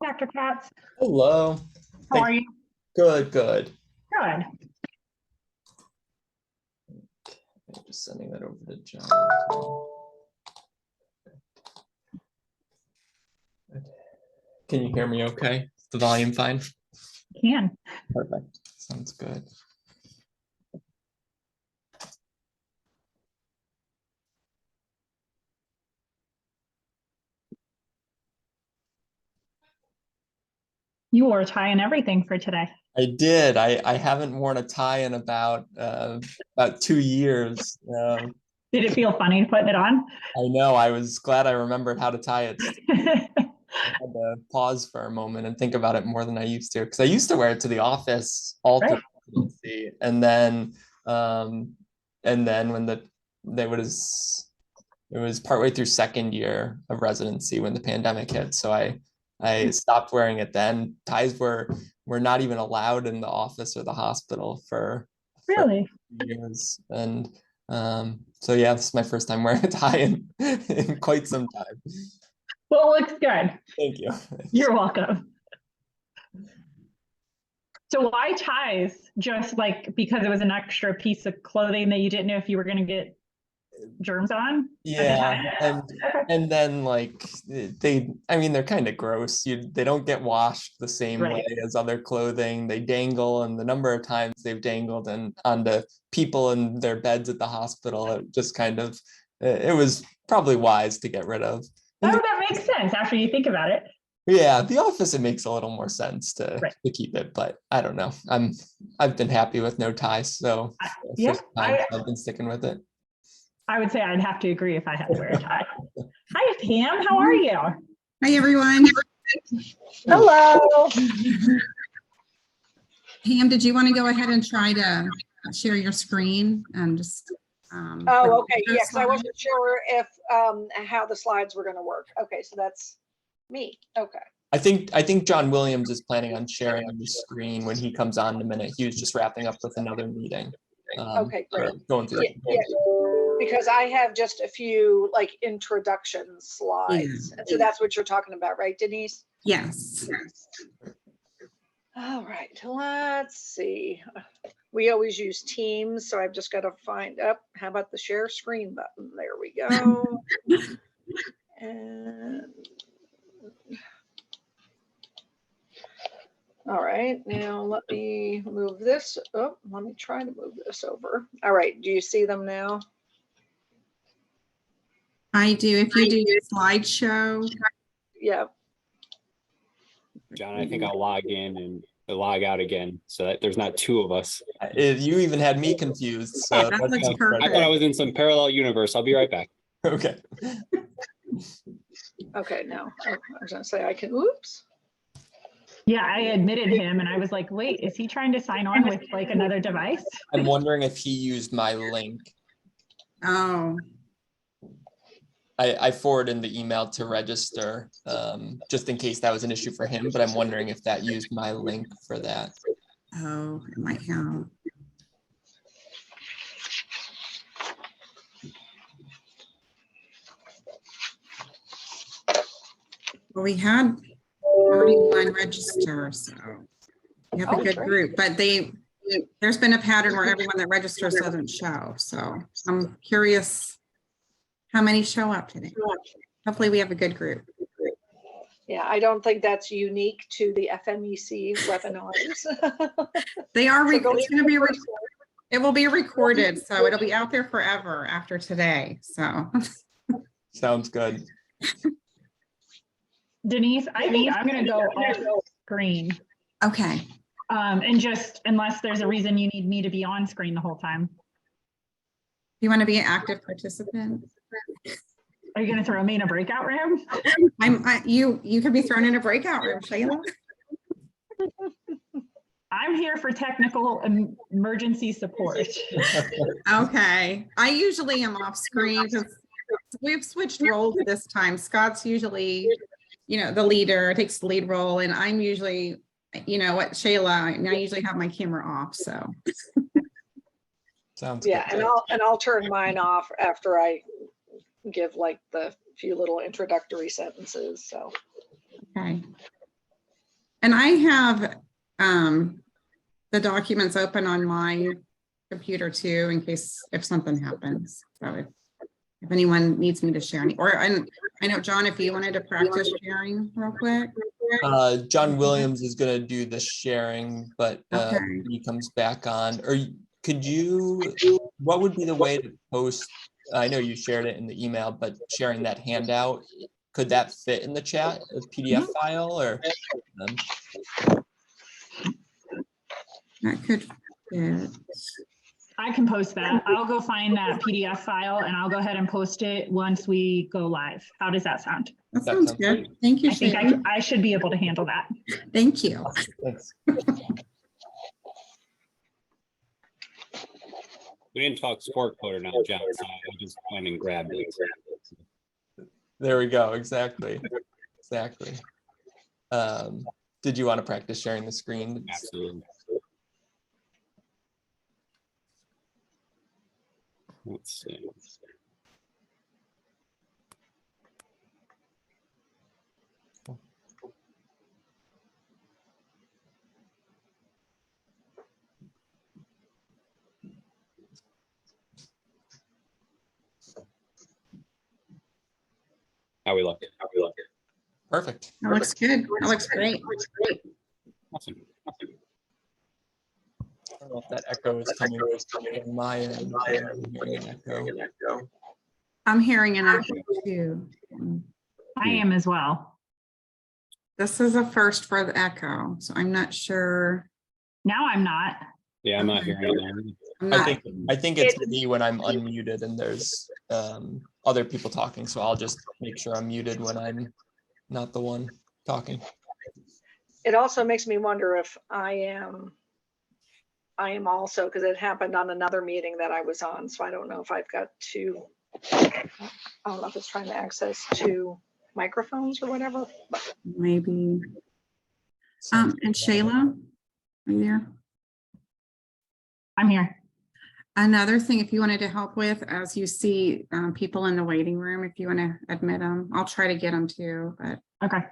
Dr. Katz, Hello. how are you? Good, good. Good. I'm just sending that over to John. Can you hear me okay? Is the volume fine? Can. Perfect. Sounds good. You wore a tie and everything for today. I did. I haven't worn a tie in about 2 years. Did it feel funny putting it on? I know. I was glad I remembered how to tie it. I had to pause for a moment and think about it more than I used to, because I used to wear it to the office all through Right. residency, um, and then when it was partway through second year of residency when the pandemic hit, so I stopped wearing it then. Ties were not even allowed in the office or the hospital for Really? years, and so yeah, this is my first time wearing a tie in quite some time. Well, it looks good. Thank you. You're welcome. So why ties? Just like because it was an extra piece of clothing that you didn't know if you were going to get germs on as a Yeah, tie? Okay. and then like I mean they're kind of gross. They don't get washed the same way Right. as other clothing. They dangle, and the number of times they've dangled and onto people in their beds at the hospital, it just kind of it was probably wise to get rid of. Oh, And that makes sense after you think about it. yeah, the office, it makes a little more sense Right. to keep it, but I don't know. I've been happy with no ties, so for Yeah, some time I've been sticking with it. I would say I'd have to agree if I had to wear a tie. Hi, Pam. How are you? Hi, everyone. Hello. Pam, did you want to go ahead and try to share your screen and just? Oh, okay. Yes, I wasn't sure if how the slides were going to work. Okay, so that's me. Okay. I think John Williams is planning on sharing the screen when he comes on in a minute. He was just wrapping up with another meeting. Okay, great. Going through. Yeah, because I have just a few like introduction slides. And so that's what you're talking about, right, Denise? Yes. All right, let's see. We always use Teams, so I've just got to find up. How about the share screen button? There we go. And all right, now let me move this. Oh, let me try to move this over. All right, do you see them now? I do. If you do your slideshow. Yeah. John, I think I'll log in and log out again so that there's not two of us. You even had me confused. So That looks perfect. I thought I was in some parallel universe. I'll be right back. Okay. Okay, now I was gonna say I can, oops. Yeah, I admitted him and I was like, wait, is he trying to sign on with like another device? I'm wondering if he used my link. Oh, I forwarded the email to register, just in case that was an issue for him, but I'm wondering if that used my link for that. oh, it might have. Well, we had 31 register, so we have a good group, but there's been a pattern where everyone that registers doesn't show. So I'm curious how many show up today. Hopefully we have a good group. Yeah, I don't think that's unique to the FMEC webinars. They are, it's going to be, it will be recorded, so it'll be out there forever after today. So Sounds good. Denise, I think I'm going to go off screen. okay. And just unless there's a reason you need me to be on screen the whole time. You want to be an active participant? Are you going to throw me in a breakout room? You could be thrown in a breakout room, Shayla. I'm here for technical emergency support. Okay. I usually am off screen because we've switched roles this time. Scott's usually, the leader, takes the lead role, and I'm usually, what, Shayla, and I usually have my camera off, so. Sounds Yeah, good. and I'll turn mine off after I give like the few little introductory sentences. So okay. And I have the documents open on my computer too, in case if something happens. So if anyone needs me to share any, or I know, John, if you wanted to practice sharing real quick. John Williams is gonna do the sharing, but Okay. he comes back on, or could you, what would be the way to post? I know you shared it in the email, but sharing that handout, could that fit in the chat, a PDF file, or? That could fit. I can post that. I'll go find that PDF file and I'll go ahead and post it once we go live. How does that sound? That sounds good. great. Thank you, I think Shayla. I should be able to handle that. Thank you. Thanks. We didn't talk sport code or not, John, so I just went and grabbed it. There we go. Exactly. Exactly. Did you want to practice sharing the screen? Absolutely. Let's see. How we look? Perfect. That looks good. That looks great. Awesome. I don't know if that echo is coming from my end. I'm hearing an echo. I'm hearing an echo too. I am as well. This is a first for the echo, so I'm not sure. Now I'm not. Yeah, I'm not Okay. hearing that. I'm I not, think it's me when I'm unmuted and there's other people talking, so I'll just make sure I'm muted when I'm not the one talking. It also makes me wonder if I am also, because it happened on another meeting that I was on, so I don't know if I've got I don't know if it's trying to access two microphones or whatever. maybe. And Shayla, are you there? I'm here. Another thing, if you wanted to help with, as you see people in the waiting room, if you want to admit them, I'll try to get them too, but. Okay.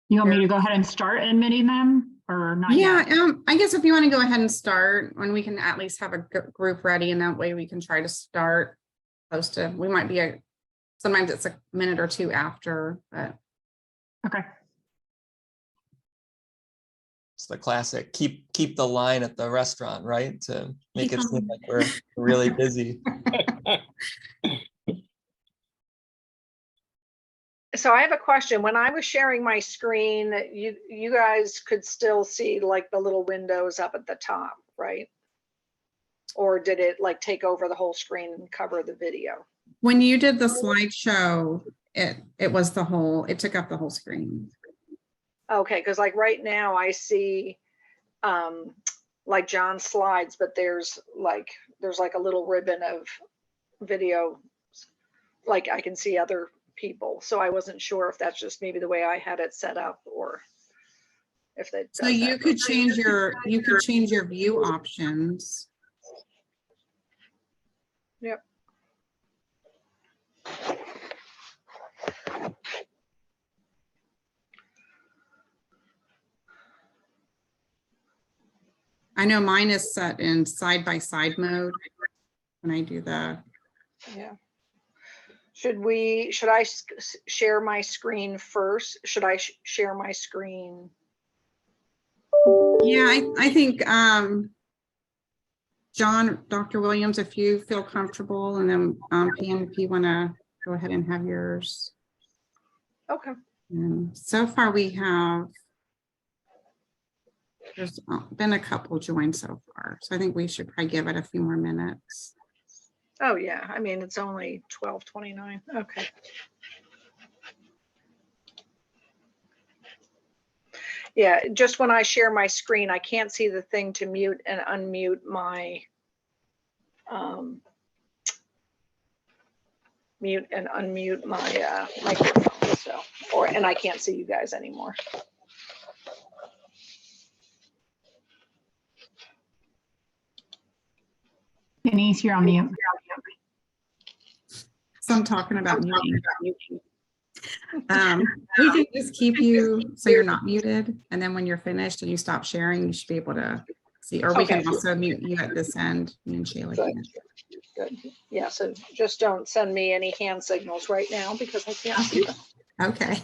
You want me to go ahead and start admitting them or not Yeah, yet? I guess if you want to go ahead and start, when we can at least have a group ready, and that way we can try to start close to, we might be sometimes it's a minute or two after, but. Okay. It's the classic, keep the line at the restaurant, right? To make it seem like we're really busy. So I have a question. When I was sharing my screen, you guys could still see like the little windows up at the top, right? Or did it like take over the whole screen and cover the video? When you did the slideshow, it was it took up the whole screen. Okay, because like right now I see like John's slides, but there's like a little ribbon of video, like I can see other people. So I wasn't sure if that's just maybe the way I had it set up, or if that. So you could change your view options. Yep. I know mine is set in side-by-side mode when I do the. Yeah. Should I share my screen first? Should I share my screen? Yeah, I think John, Dr. Williams, if you feel comfortable, and then Pam, if you want to go ahead and have yours. Okay. And so far there's been a couple joined so far, so I think we should probably give it a few more minutes. Oh yeah, I mean, it's only 12:29. Okay. Yeah, just when I share my screen, I can't see the thing to mute and unmute my microphone. So, and I can't see you guys anymore. Denise, you're on mute. So I'm talking about muting. We can just keep you so you're not muted. And then when you're finished and you stop sharing, you should be able to see, or we Okay. can also mute you at this end. Me and Shayla Good. can. Good. Yeah, so just don't send me any hand signals right now because I can't see them. Okay.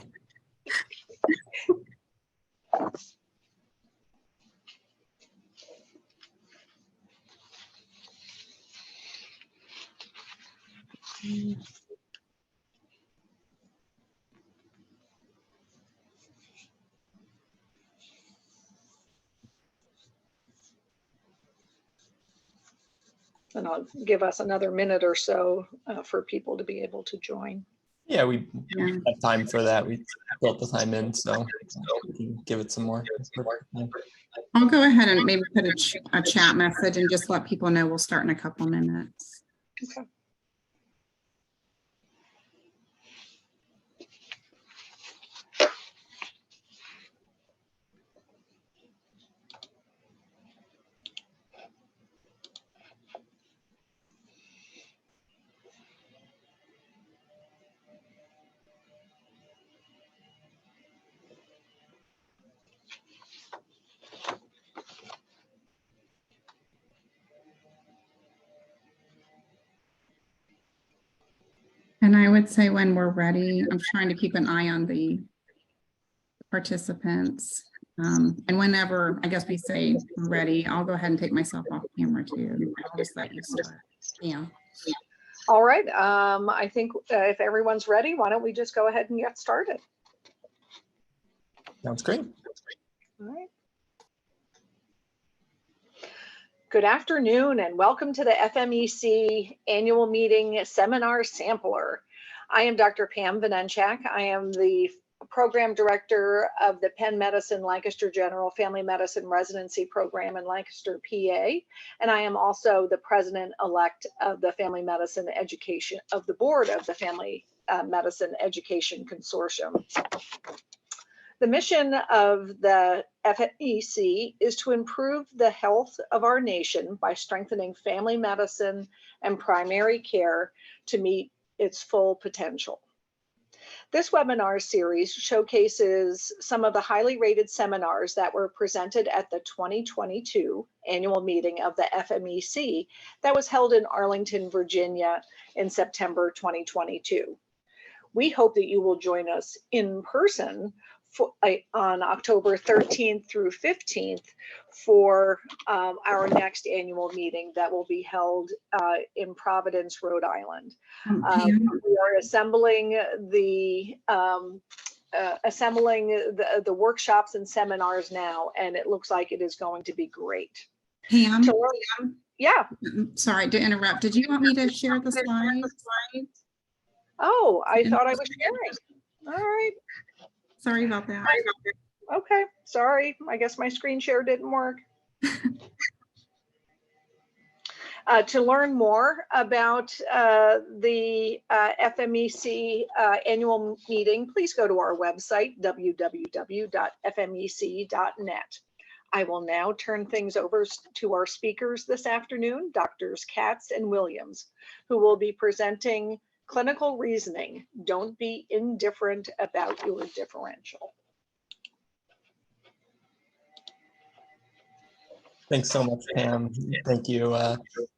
And I'll give us another minute or so for people to be able to join. Yeah, we Yeah. have time for that. We built the time in, so we can give it some more. I'll go ahead and maybe put a chat message and just let people know we'll start in a couple minutes. Okay. And I would say when we're ready, I'm trying to keep an eye on the participants. And whenever, I guess we say we're ready, I'll go ahead and take myself off camera too. I'll just let you start. Yeah. All right. I think if everyone's ready, why don't we just go ahead and get started? Sounds great. All right. Good afternoon and welcome to the FMEC annual meeting seminar sampler. I am Dr. Pam Vanenchak. I am the program director of the Penn Medicine Lancaster General Family Medicine Residency Program in Lancaster, PA. And I am also the president-elect of the Family Medicine Education, of the board of the Family Medicine Education Consortium. The mission of the FMEC is to improve the health of our nation by strengthening family medicine and primary care to meet its full potential. This webinar series showcases some of the highly rated seminars that were presented at the 2022 annual meeting of the FMEC that was held in Arlington, Virginia in September 2022. We hope that you will join us in person on October 13th through 15th for our next annual meeting that will be held in Providence, Rhode Island. We are assembling the workshops and seminars now, and it looks like it is going to be great. Pam, yeah. Sorry to interrupt. Did you want me to share the slides? Oh, I thought I was sharing. All right. Sorry about that. Okay, sorry. I guess my screen share didn't work. To learn more about the FMEC annual meeting, please go to our website, www.fmec.net. I will now turn things over to our speakers this afternoon, Drs. Katz and Williams, who will be presenting Clinical Reasoning, Don't Be Indifferent About Your Differential. Thanks so much, Pam. Thank you,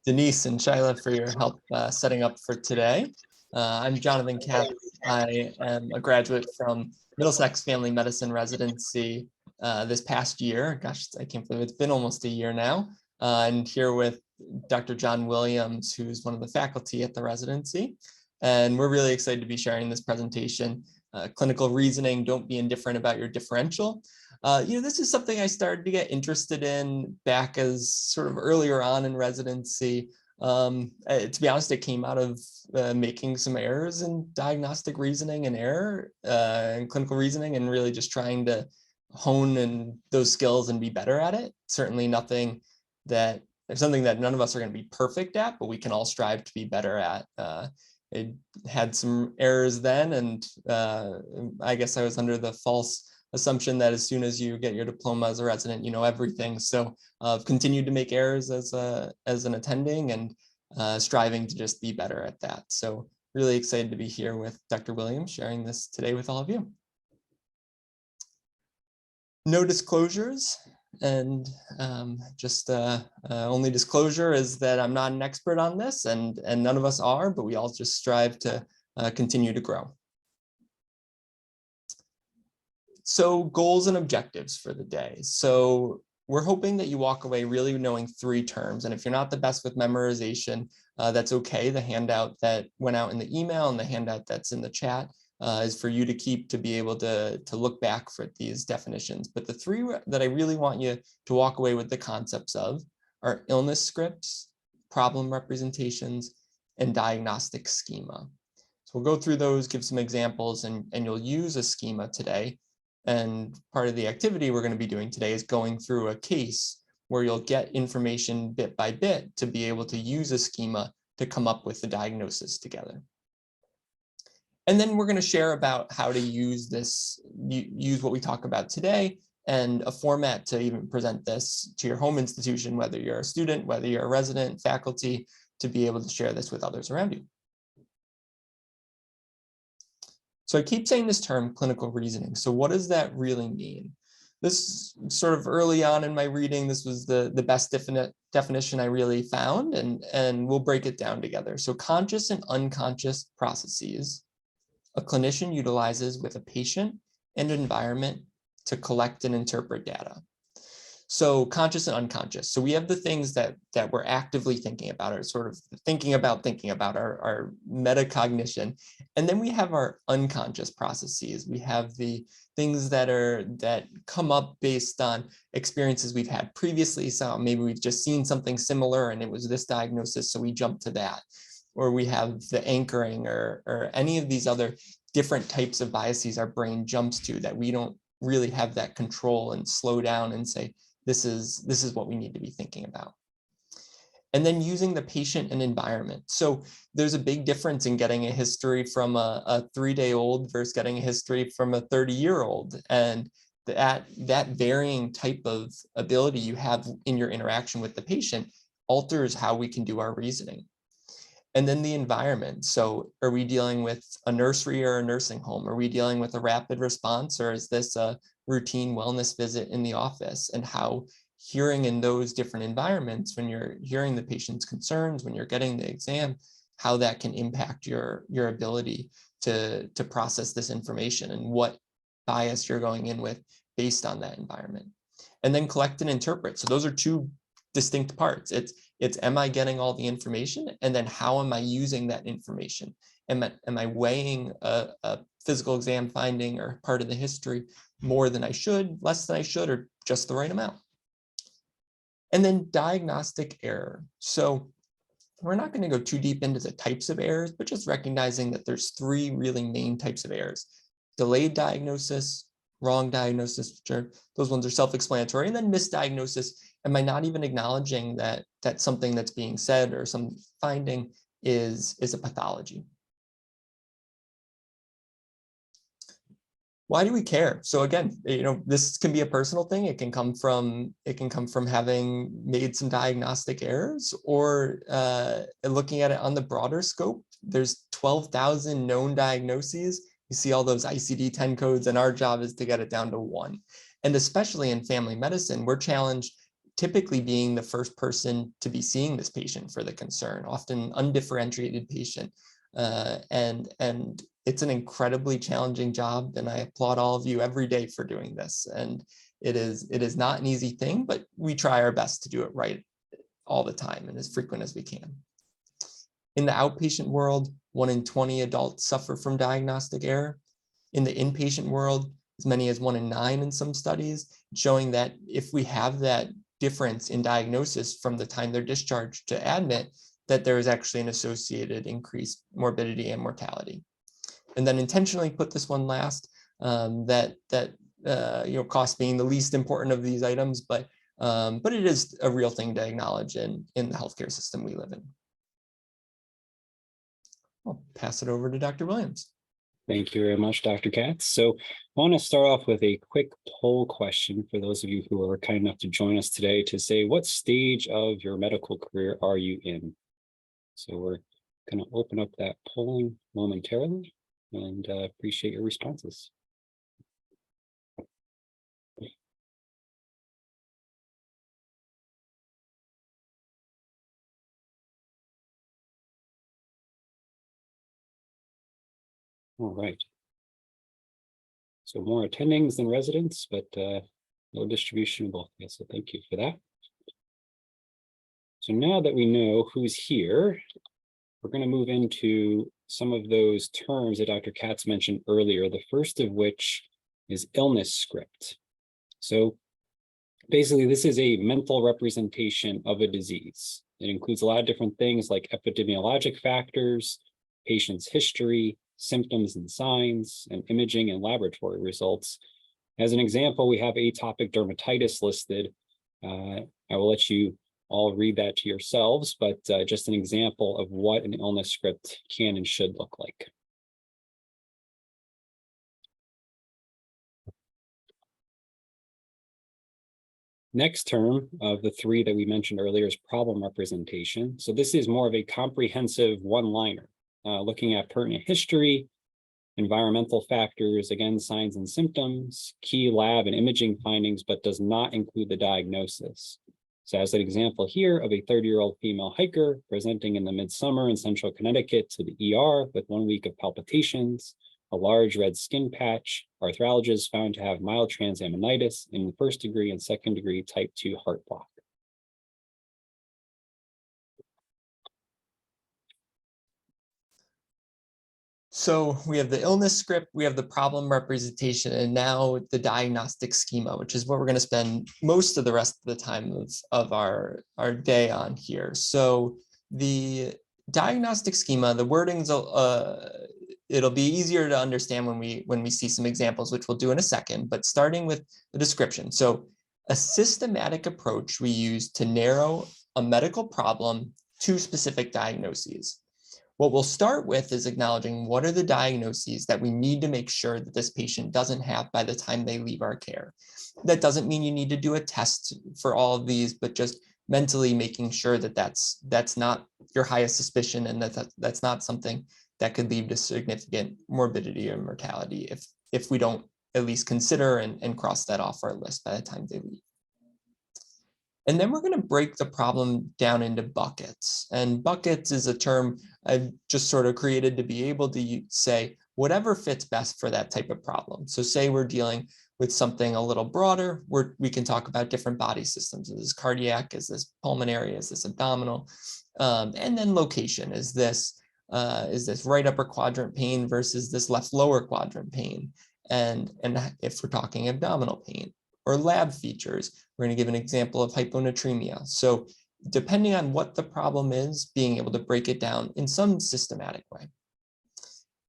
Denise and Shyla, for your help setting up for today. I'm Jonathan Katz. I am a graduate from Middlesex Family Medicine Residency this past year. Gosh, I can't believe it's been almost a year now. And here with Dr. John Williams, who's one of the faculty at the residency. And we're really excited to be sharing this presentation, Clinical Reasoning, Don't Be Indifferent About Your Differential. This is something I started to get interested in back as sort of earlier on in residency. To be honest, it came out of making some errors in diagnostic reasoning and and clinical reasoning, and really just trying to hone in those skills and be better at it. Certainly something that none of us are going to be perfect at, but we can all strive to be better at. It had some errors then, and I guess I was under the false assumption that as soon as you get your diploma as a resident, you know everything. So I've continued to make errors as an attending and striving to just be better at that. So really excited to be here with Dr. Williams, sharing this today with all of you. No disclosures, and only disclosure is that I'm not an expert on this, and none of us are, but we all just strive to continue to grow. So goals and objectives for the day. So we're hoping that you walk away really knowing 3 terms. And if you're not the best with memorization, that's okay. The handout that went out in the email and the handout that's in the chat is for you to keep to be able to look back for these definitions. But the 3 that I really want you to walk away with the concepts of are illness scripts, problem representations, and diagnostic schema. So we'll go through those, give some examples, and you'll use a schema today. And part of the activity we're going to be doing today is going through a case where you'll get information bit by bit to be able to use a schema to come up with the diagnosis together. And then we're going to share about how to use this, use what we talk about today, and a format to even present this to your home institution, whether you're a student, whether you're a resident, faculty, to be able to share this with others around you. So I keep saying this term, clinical reasoning. So what does that really mean? This sort of early on in my reading, this was the best definition I really found, and we'll break it down together. So conscious and unconscious processes a clinician utilizes with a patient and environment to collect and interpret data. So conscious and unconscious. So we have the things that we're actively thinking about, or sort of thinking about our metacognition. And then we have our unconscious processes. We have the things that come up based on experiences we've had previously. So maybe we've just seen something similar and it was this diagnosis, so we jump to that. Or we have the anchoring or any of these other different types of biases our brain jumps to that we don't really have that control and slow down and say, this is what we need to be thinking about. And then using the patient and environment. So there's a big difference in getting a history from a 3-day-old versus getting a history from a 30-year-old. And that varying type of ability you have in your interaction with the patient alters how we can do our reasoning. And then the environment. So are we dealing with a nursery or a nursing home? Are we dealing with a rapid response, or is this a routine wellness visit in the office? And how hearing in those different environments, when you're hearing the patient's concerns, when you're getting the exam, how that can impact your ability to process this information and what bias you're going in with based on that environment. And then collect and interpret. So those are 2 distinct parts. It's am I getting all the information, and then how am I using that information? Am I weighing a physical exam finding or part of the history more than I should, less than I should, or just the right amount? And then diagnostic error. So we're not going to go too deep into the types of errors, but just recognizing that there's 3 really main types of errors: delayed diagnosis, wrong diagnosis, those ones are self-explanatory, and then misdiagnosis. Am I not even acknowledging that something that's being said or some finding is a pathology? Why do we care? So again, this can be a personal thing. It can come from having made some diagnostic errors, or looking at it on the broader scope. There's 12,000 known diagnoses. You see all those ICD-10 codes, and our job is to get it down to 1. And especially in family medicine, we're challenged typically being the first person to be seeing this patient for the concern, often undifferentiated patient. And it's an incredibly challenging job, and I applaud all of you every day for doing this. And it is not an easy thing, but we try our best to do it right all the time and as frequent as we can. In the outpatient world, 1 in 20 adults suffer from diagnostic error. In the inpatient world, as many as 1 in 9 in some studies, showing that if we have that difference in diagnosis from the time they're discharged to admit, that there is actually an associated increased morbidity and mortality. And then intentionally put this one last, cost being the least important of these items, but it is a real thing to acknowledge in the healthcare system we live in. I'll pass it over to Dr. Williams. Thank you very much, Dr. Katz. So I want to start off with a quick poll question for those of you who are kind enough to join us today to say, what stage of your medical career are you in? So we're going to open up that polling momentarily and appreciate your responses. All right. So more attendings than residents, but no distribution of both. Yes, so thank you for that. So now that we know who's here, we're going to move into some of those terms that Dr. Katz mentioned earlier, the first of which is illness script. So basically, this is a mental representation of a disease. It includes a lot of different things like epidemiologic factors, patient's history, symptoms and signs, and imaging and laboratory results. As an example, we have atopic dermatitis listed. I will let you all read that to yourselves, but just an example of what an illness script can and should look like. Next term of the three that we mentioned earlier is problem representation. So this is more of a comprehensive one-liner, looking at pertinent history, environmental factors, again, signs and symptoms, key lab and imaging findings, but does not include the diagnosis. So as an example here of a 30-year-old female hiker presenting in the midsummer in central Connecticut to the ER with 1 week of palpitations, a large red skin patch, arthralgias found to have mild transaminitis in first degree and second degree type 2 heart block. So we have the illness script, we have the problem representation, and now the diagnostic schema, which is what we're going to spend most of the rest of the time of our day on here. So the diagnostic schema, the wording's it'll be easier to understand when we see some examples, which we'll do in a second, but starting with the description. So a systematic approach we use to narrow a medical problem to specific diagnoses. What we'll start with is acknowledging what are the diagnoses that we need to make sure that this patient doesn't have by the time they leave our care. That doesn't mean you need to do a test for all of these, but just mentally making sure that that's not your highest suspicion and that's not something that could lead to significant morbidity or mortality if we don't at least consider and cross that off our list by the time they leave. And then we're going to break the problem down into buckets. And buckets is a term I've just sort of created to be able to say whatever fits best for that type of problem. So say we're dealing with something a little broader, we can talk about different body systems. Is this cardiac? Is this pulmonary? Is this abdominal? And then location. Is this right upper quadrant pain versus this left lower quadrant pain? And if we're talking abdominal pain or lab features, we're going to give an example of hyponatremia. So depending on what the problem is, being able to break it down in some systematic way.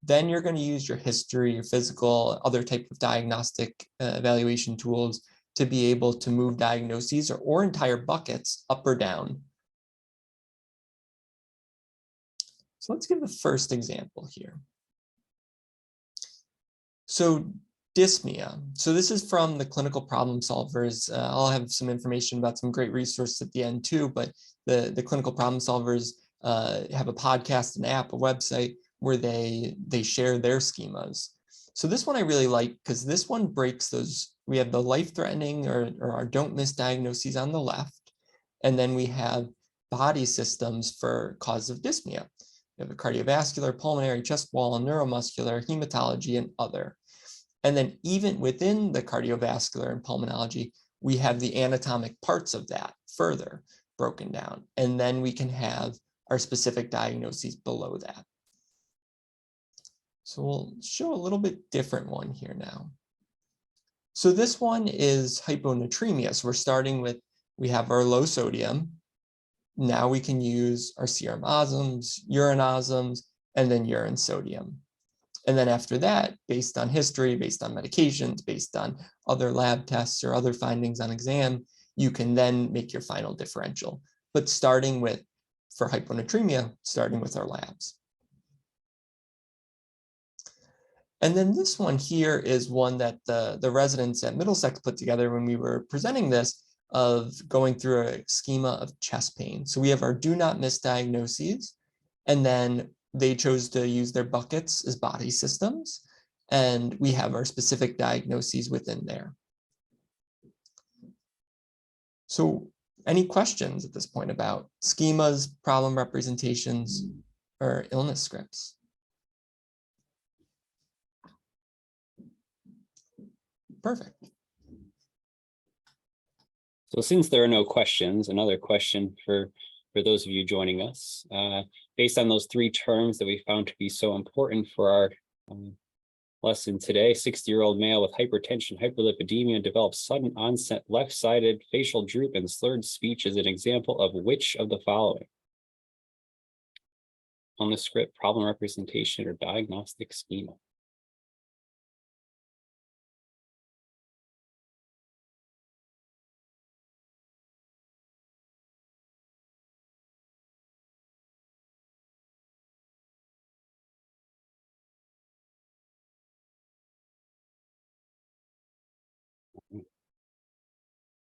Then you're going to use your history, your physical, other type of diagnostic evaluation tools to be able to move diagnoses or entire buckets up or down. So let's give the first example here. So dyspnea. So this is from the clinical problem solvers. I'll have some information about some great resources at the end too, but the clinical problem solvers have a podcast, an app, a website where they share their schemas. So this one I really like because this one breaks those. We have the life-threatening or our don't miss diagnoses on the left, and then we have body systems for cause of dyspnea. We have a cardiovascular, pulmonary, chest wall, neuromuscular, hematology, and other. And then even within the cardiovascular and pulmonology, we have the anatomic parts of that further broken down. And then we can have our specific diagnoses below that. So we'll show a little bit different one here now. So this one is hyponatremia. So we're starting with, we have our low sodium. Now we can use our serum osms, urine osms, and then urine sodium. And then after that, based on history, based on medications, based on other lab tests or other findings on exam, you can then make your final differential. But starting with, for hyponatremia, starting with our labs. And then this one here is one that the residents at Middlesex put together when we were presenting this, of going through a schema of chest pain. So we have our do not miss diagnoses. And then they chose to use their buckets as body systems. And we have our specific diagnoses within there. So any questions at this point about schemas, problem representations, or illness scripts? Perfect. So since there are no questions, another question for those of you joining us, based on those three terms that we found to be so important for our lesson today, 60-year-old male with hypertension, hyperlipidemia develops sudden onset left-sided facial droop and slurred speech is an example of which of the following? On the script, problem representation, or diagnostic schema?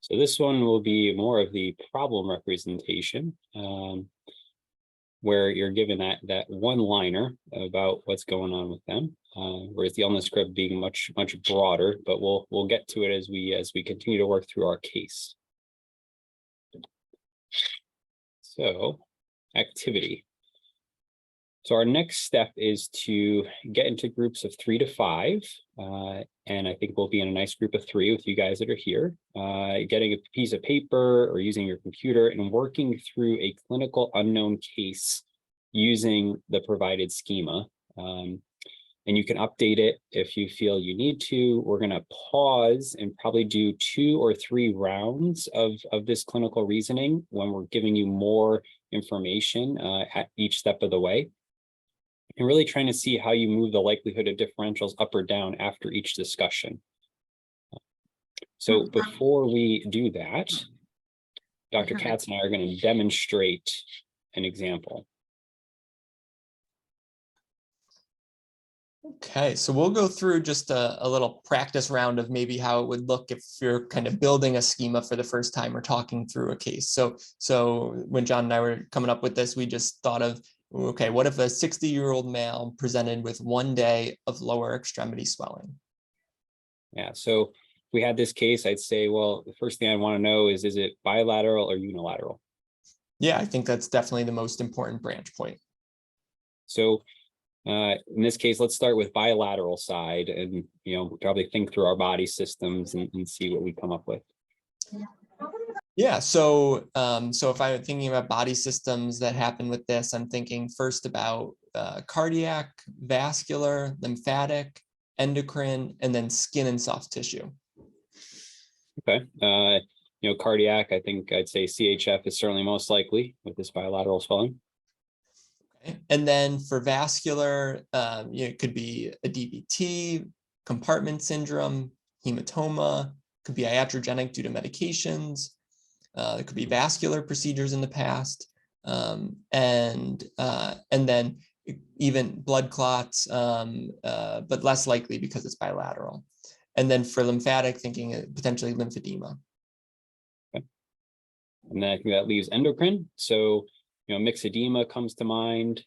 So this one will be more of the problem representation, where you're given that one-liner about what's going on with them, whereas the illness script being much broader. But we'll get to it as we continue to work through our case. So, activity. So our next step is to get into groups of 3 to 5. And I think we'll be in a nice group of 3 with you guys that are here, getting a piece of paper or using your computer and working through a clinical unknown case using the provided schema. And you can update it if you feel you need to. We're going to pause and probably do 2 or 3 rounds of this clinical reasoning when we're giving you more information at each step of the way. And really trying to see how you move the likelihood of differentials up or down after each discussion. So before we do that, Dr. Katz and I are going to demonstrate an example. Okay, so we'll go through just a little practice round of maybe how it would look if you're kind of building a schema for the first time or talking through a case. So when John and I were coming up with this, we just thought of, okay, what if a 60-year-old male presented with 1 day of lower extremity swelling? Yeah, so if we had this case, I'd say, well, the first thing I want to know is it bilateral or unilateral? Yeah, I think that's definitely the most important branch point. So in this case, let's start with bilateral side and, probably think through our body systems and see what we come up with. Yeah, so if I'm thinking about body systems that happen with this, I'm thinking first about cardiac, vascular, lymphatic, endocrine, and then skin and soft tissue. Okay, cardiac, I think I'd say CHF is certainly most likely with this bilateral swelling. Okay. And then for vascular, it could be a DVT, compartment syndrome, hematoma, could be iatrogenic due to medications. There could be vascular procedures in the past, and then even blood clots, but less likely because it's bilateral. And then for lymphatic, thinking potentially lymphedema. Okay. And then I think that leaves endocrine. So, myxedema comes to mind,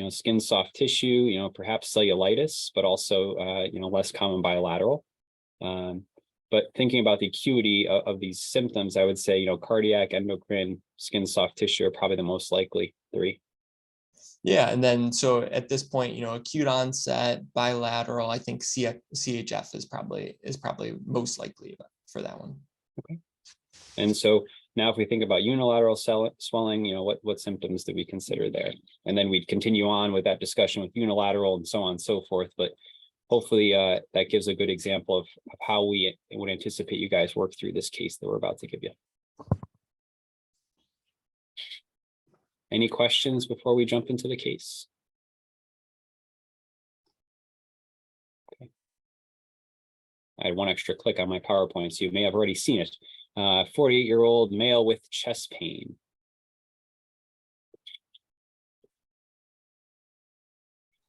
skin, soft tissue, perhaps cellulitis, but also, less common bilateral. But thinking about the acuity of these symptoms, I would say, cardiac, endocrine, skin, soft tissue are probably the most likely 3. Yeah, and then so at this point, acute onset, bilateral, I think CHF is probably most likely for that one. Okay. And so now if we think about unilateral swelling, what symptoms do we consider there? And then we'd continue on with that discussion with unilateral and so on and so forth. But hopefully that gives a good example of how we would anticipate you guys work through this case that we're about to give you. Any questions before we jump into the case? Okay. I had one extra click on my PowerPoint, so you may have already seen it. 48-year-old male with chest pain.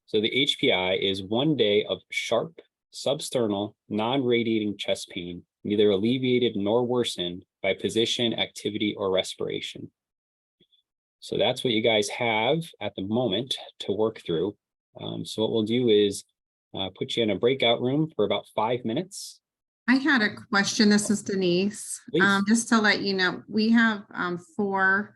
So the HPI is 1 day of sharp, substernal, non-radiating chest pain, neither alleviated nor worsened by position, activity, or respiration. So that's what you guys have at the moment to work through. So what we'll do is put you in a breakout room for about 5 minutes. I had a question. This is Denise. Please. Just to let you know, we have 4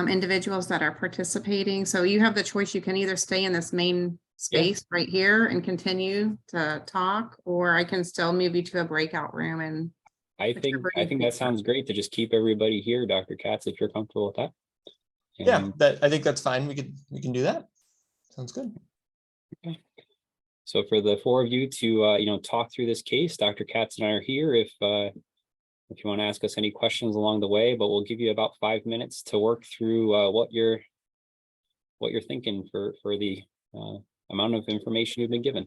individuals that are participating. So you have the choice. You can either stay in this main space right here and continue to talk, or I can still move you to a breakout room. And I think that sounds great to just keep everybody here, Dr. Katz, if you're comfortable with that. Yeah, I think that's fine. We can do that. Sounds good. Okay. So for the 4 of you to talk through this case, Dr. Katz and I are here if you want to ask us any questions along the way, but we'll give you about 5 minutes to work through what you're thinking for the amount of information you've been given.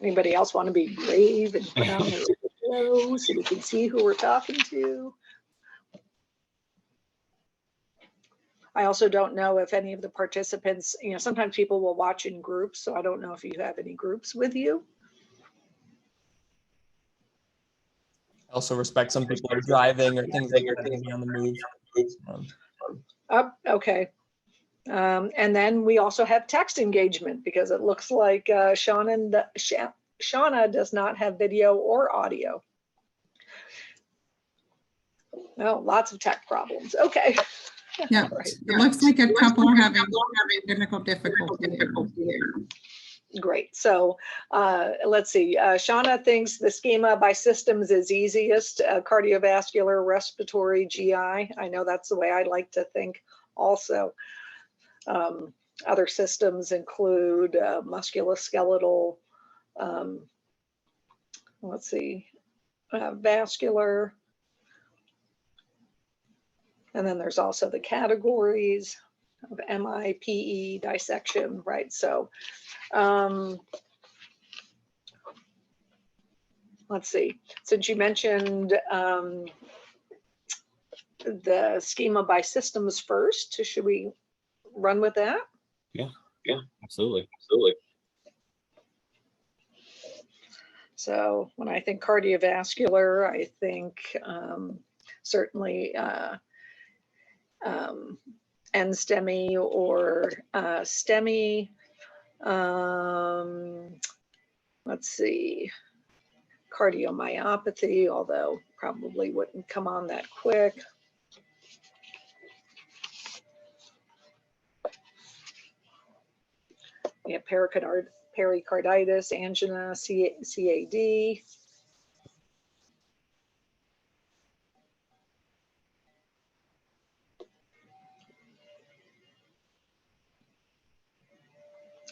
Anybody else want to be brave and put on their video so we can see who we're talking to? I also don't know if any of the participants, sometimes people will watch in groups, so I don't know if you have any groups with you. I also respect some people are driving or things like that, maybe on the move. Okay. And then we also have text engagement because it looks like Shauna does not have video or audio. No, lots of tech problems. Okay. Yeah, right. It looks like a couple are having technical difficulty there. Great. So let's see. Shauna thinks the schema by systems is easiest, cardiovascular, respiratory, GI. I know that's the way I like to think also. Other systems include musculoskeletal, let's see, vascular. And then there's also the categories of MI, PE, dissection, right? So let's see, since you mentioned the schema by systems first, should we run with that? Yeah, absolutely. So when I think cardiovascular, I think certainly NSTEMI or STEMI. Let's see, cardiomyopathy, although probably wouldn't come on that quick. We have pericarditis, angina, CAD.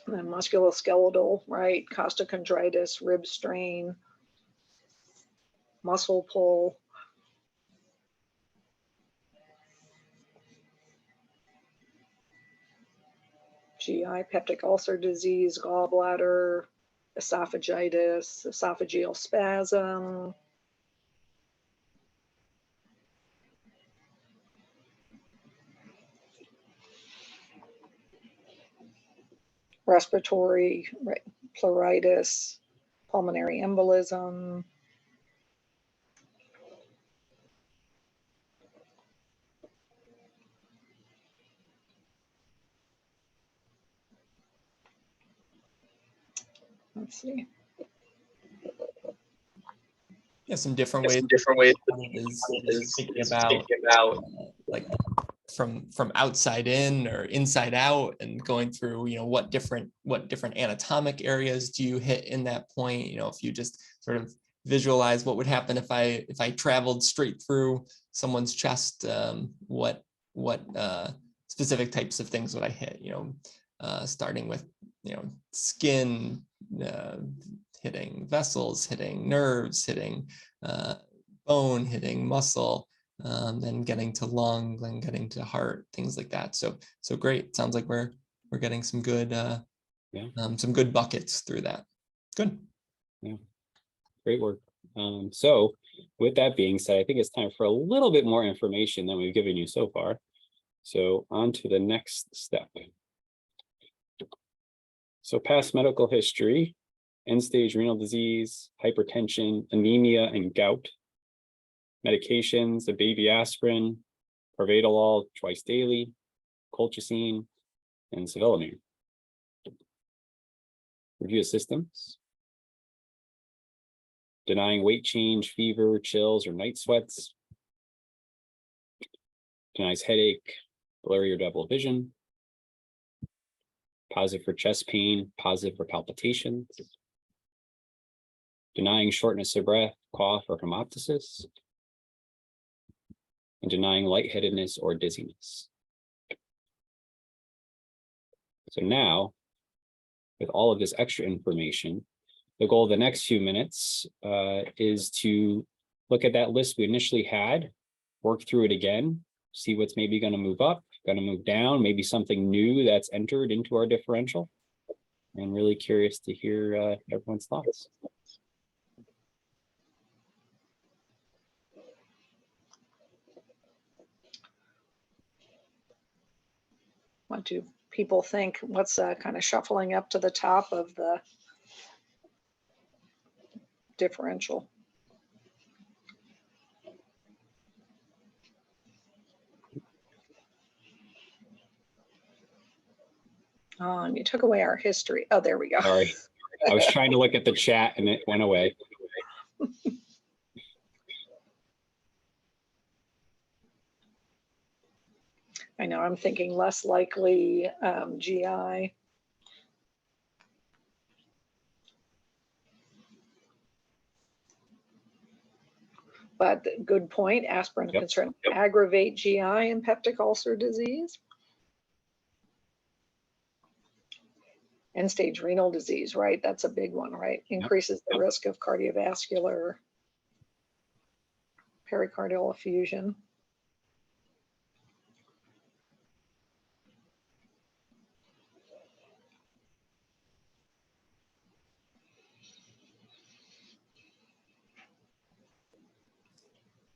And then musculoskeletal, right? Costochondritis, rib strain, muscle pull. GI, peptic ulcer disease, gallbladder, esophagitis, esophageal spasm. Respiratory, right, pleuritis, pulmonary embolism. Let's see. Yeah, some different ways is thinking about like from outside in or inside out, and going through what different anatomic areas do you hit in that point. If you just sort of visualize what would happen if I traveled straight through someone's chest, what specific types of things would I hit, starting with skin, hitting vessels, hitting nerves, hitting bone, hitting muscle, then getting to lung, then getting to heart, things like that. So great. Sounds like we're getting some good buckets through that. Good. Yeah, great work. So with that being said, I think it's time for a little bit more information than we've given you so far. So on to the next step. So past medical history, end-stage renal disease, hypertension, anemia, and gout. medications, a baby aspirin, Parvadolol twice daily, colchicine, and sevelamer. Review of systems. Denying weight change, fever, chills, or night sweats. Denies headache, blurry or double vision. Positive for chest pain, positive for palpitations. Denying shortness of breath, cough, or hemoptysis. And denying lightheadedness or dizziness. So now, with all of this extra information, the goal of the next few minutes is to look at that list we initially had, work through it again, see what's maybe going to move up, going to move down, maybe something new that's entered into our differential. And really curious to hear everyone's thoughts. What do people think? What's kind of shuffling up to the top of the differential? Oh, and you took away our history. Oh, there we go. Sorry, I was trying to look at the chat and it went away. I know, I'm thinking less likely GI. But good point, aspirin can certainly aggravate GI and peptic ulcer disease. End-stage renal disease, right? That's a big one, right? Increases the risk of cardiovascular, pericardial effusion.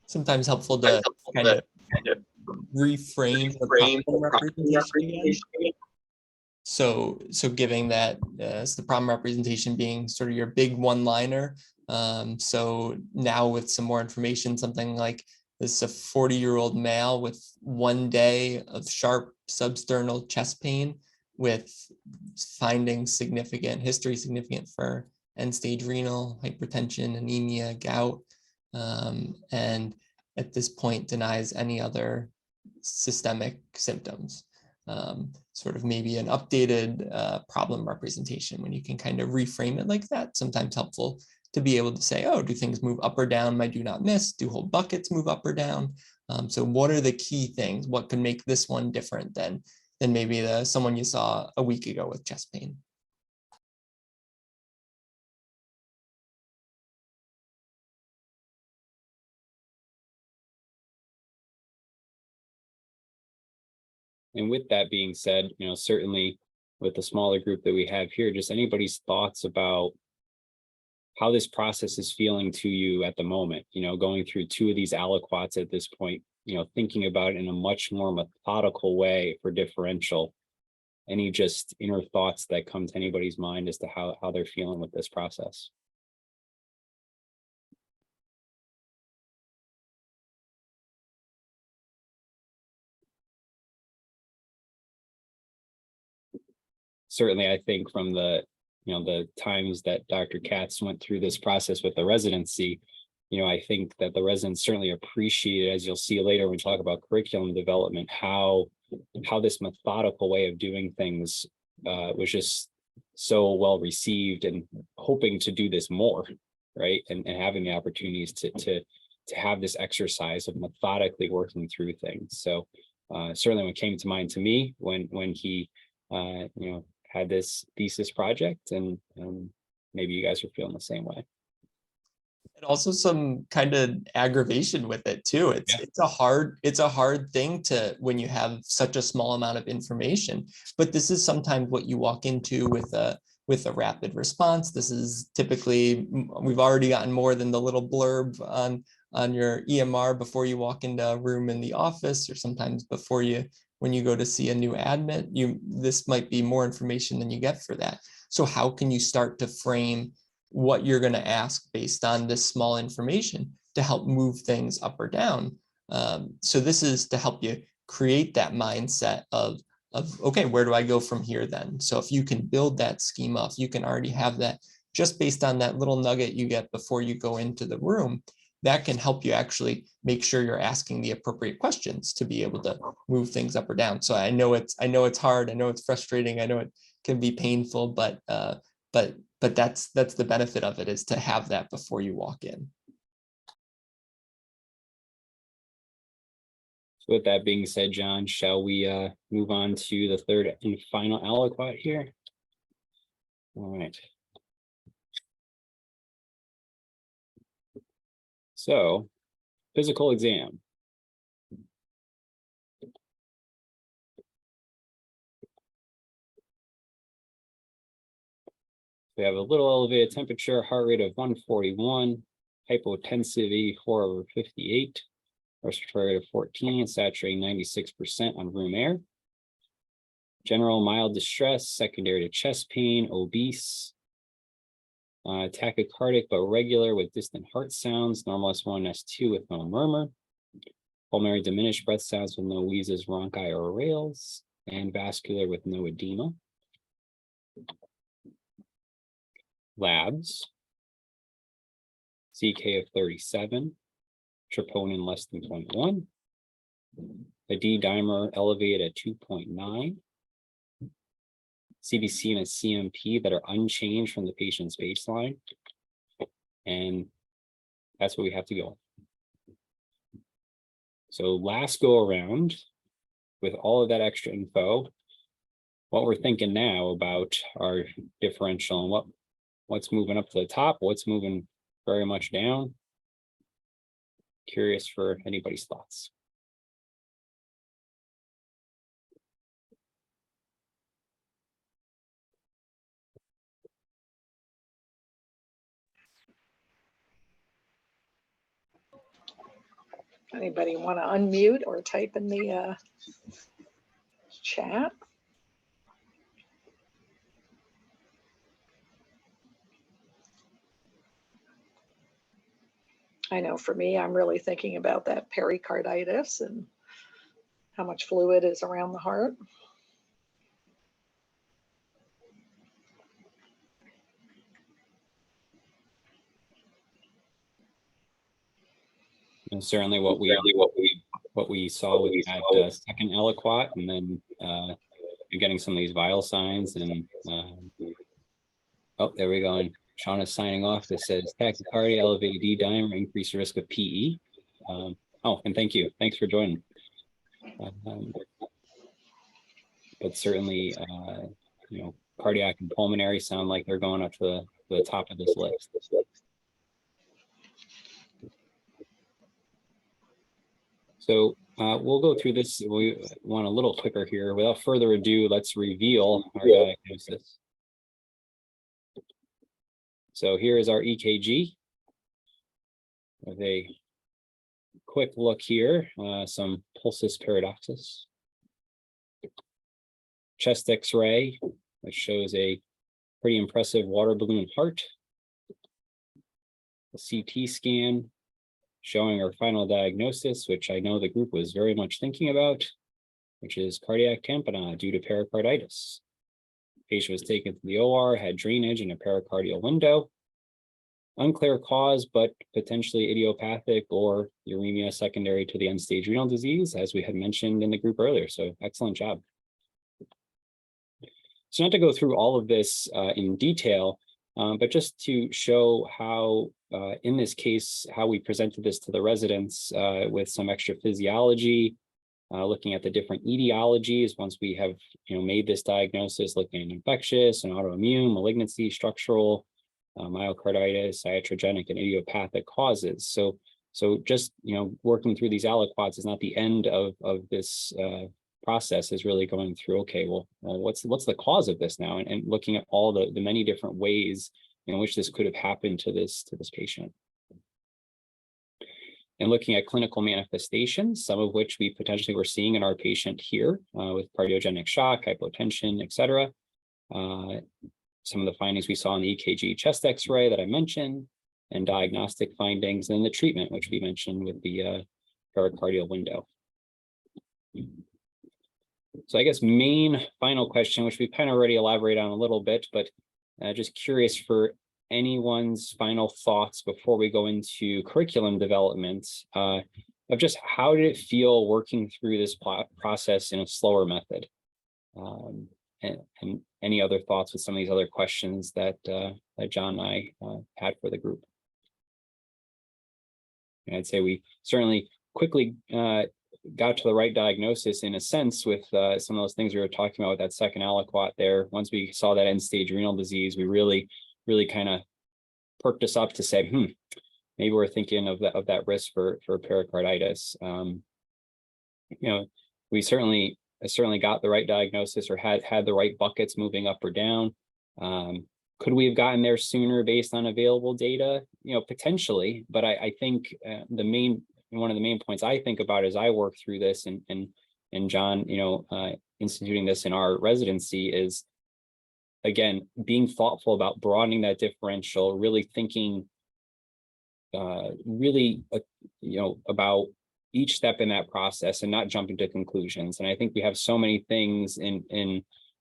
Sometimes helpful to kind of reframe the problem representation. So giving that as the problem representation being sort of your big one-liner. So now with some more information, something like this: a 40-year-old male with 1 day of sharp substernal chest pain with findings significant, history significant for end-stage renal, hypertension, anemia, gout, and at this point denies any other systemic symptoms. Sort of maybe an updated problem representation when you can kind of reframe it like that. Sometimes helpful to be able to say, oh, do things move up or down? My do not miss. Do whole buckets move up or down? So what are the key things? What could make this one different than maybe someone you saw a week ago with chest pain? And with that being said, certainly with the smaller group that we have here, just anybody's thoughts about how this process is feeling to you at the moment, going through 2 of these aliquots at this point, thinking about it in a much more methodical way for differential. Any just inner thoughts that come to anybody's mind as to how they're feeling with this process? Certainly, I think from the times that Dr. Katz went through this process with the residency, I think that the residents certainly appreciate, as you'll see later when we talk about curriculum development, how this methodical way of doing things was just so well received, and hoping to do this more, right? And having the opportunities to have this exercise of methodically working through things. So certainly what came to mind to me when he had this thesis project, and maybe you guys are feeling the same way. And also some kind of aggravation with it too. It's a hard thing to, when you have such a small amount of information, but this is sometimes what you walk into with a rapid response. This is typically, we've already gotten more than the little blurb on your EMR before you walk into a room in the office, or sometimes when you go to see a new admit, this might be more information than you get for that. So how can you start to frame what you're going to ask based on this small information? to help move things up or down. So this is to help you create that mindset of, okay, where do I go from here then? So if you can build that schema, if you can already have that just based on that little nugget you get before you go into the room, that can help you actually make sure you're asking the appropriate questions to be able to move things up or down. So I know it's hard, I know it's frustrating, I know it can be painful, but that's the benefit of it, is to have that before you walk in. So with that being said, John, shall we move on to the third and final aliquot here? All right. So, physical exam. We have a little elevated temperature, heart rate of 141, hypotensivity 4/58, respiratory rate of 14, saturating 96% on room air. General mild distress, secondary to chest pain, obese. Tachycardic but regular with distant heart sounds, normal S1, S2 with no murmur. Pulmonary diminished breath sounds with no wheezes, rhonchi, or rales, and vascular with no edema. Labs. CK of 37, troponin less than 0.1. The D dimer elevated at 2.9. CBC and a CMP that are unchanged from the patient's baseline. And that's what we have to go. So last go around, with all of that extra info, what we're thinking now about our differential and what's moving up to the top, what's moving very much down. Curious for anybody's thoughts. Anybody want to unmute or type in the chat? I know for me, I'm really thinking about that pericarditis and how much fluid is around the heart. And certainly what we saw with that second aliquot, and then getting some of these vital signs, and oh, there we go. And Sean is signing off. That says tachycardia, elevated D dimer, increased risk of PE. Oh, and thank you. Thanks for joining. But certainly, cardiac and pulmonary sound like they're going up to the top of this list. So we'll go through this. We want a little quicker here. Without further ado, let's reveal our diagnosis. So here is our EKG. With a quick look here, some pulsus paradoxus. Chest X-ray, which shows a pretty impressive water balloon heart. A CT scan showing our final diagnosis, which I know the group was very much thinking about, which is cardiac tamponade due to pericarditis. Patient was taken to the OR, had drainage in a pericardial window. Unclear cause, but potentially idiopathic or uremia secondary to the end-stage renal disease, as we had mentioned in the group earlier. So excellent job. So not to go through all of this in detail, but just to show how, in this case, how we presented this to the residents with some extra physiology, looking at the different etiologies once we have made this diagnosis, looking at infectious and autoimmune, malignancy, structural, myocarditis, iatrogenic, and idiopathic causes. So just working through these aliquots is not the end of this process. Is really going through, okay, well what's the cause of this now, and looking at all the many different ways in which this could have happened to this patient. And looking at clinical manifestations, some of which we potentially were seeing in our patient here with cardiogenic shock, hypotension, etc. Some of the findings we saw in the EKG chest X-ray that I mentioned, and diagnostic findings, and the treatment, which we mentioned with the pericardial window. So I guess main final question, which we kind of already elaborated on a little bit, but just curious for anyone's final thoughts before we go into curriculum development of just how did it feel working through this process in a slower method? And any other thoughts with some of these other questions that that John and I had for the group. And I'd say we certainly quickly got to the right diagnosis in a sense with some of those things we were talking about with that second aliquot there. Once we saw that end stage renal disease, we really kind of perked us up to say, maybe we're thinking of that risk for pericarditis. You know, we certainly got the right diagnosis or had the right buckets moving up or down. Could we have gotten there sooner based on available data? You know, potentially, but I think one of the main points I think about as I work through this and John, you know, instituting this in our residency is, again, being thoughtful about broadening that differential, really thinking you know, about each step in that process and not jumping to conclusions. And I think we have so many things in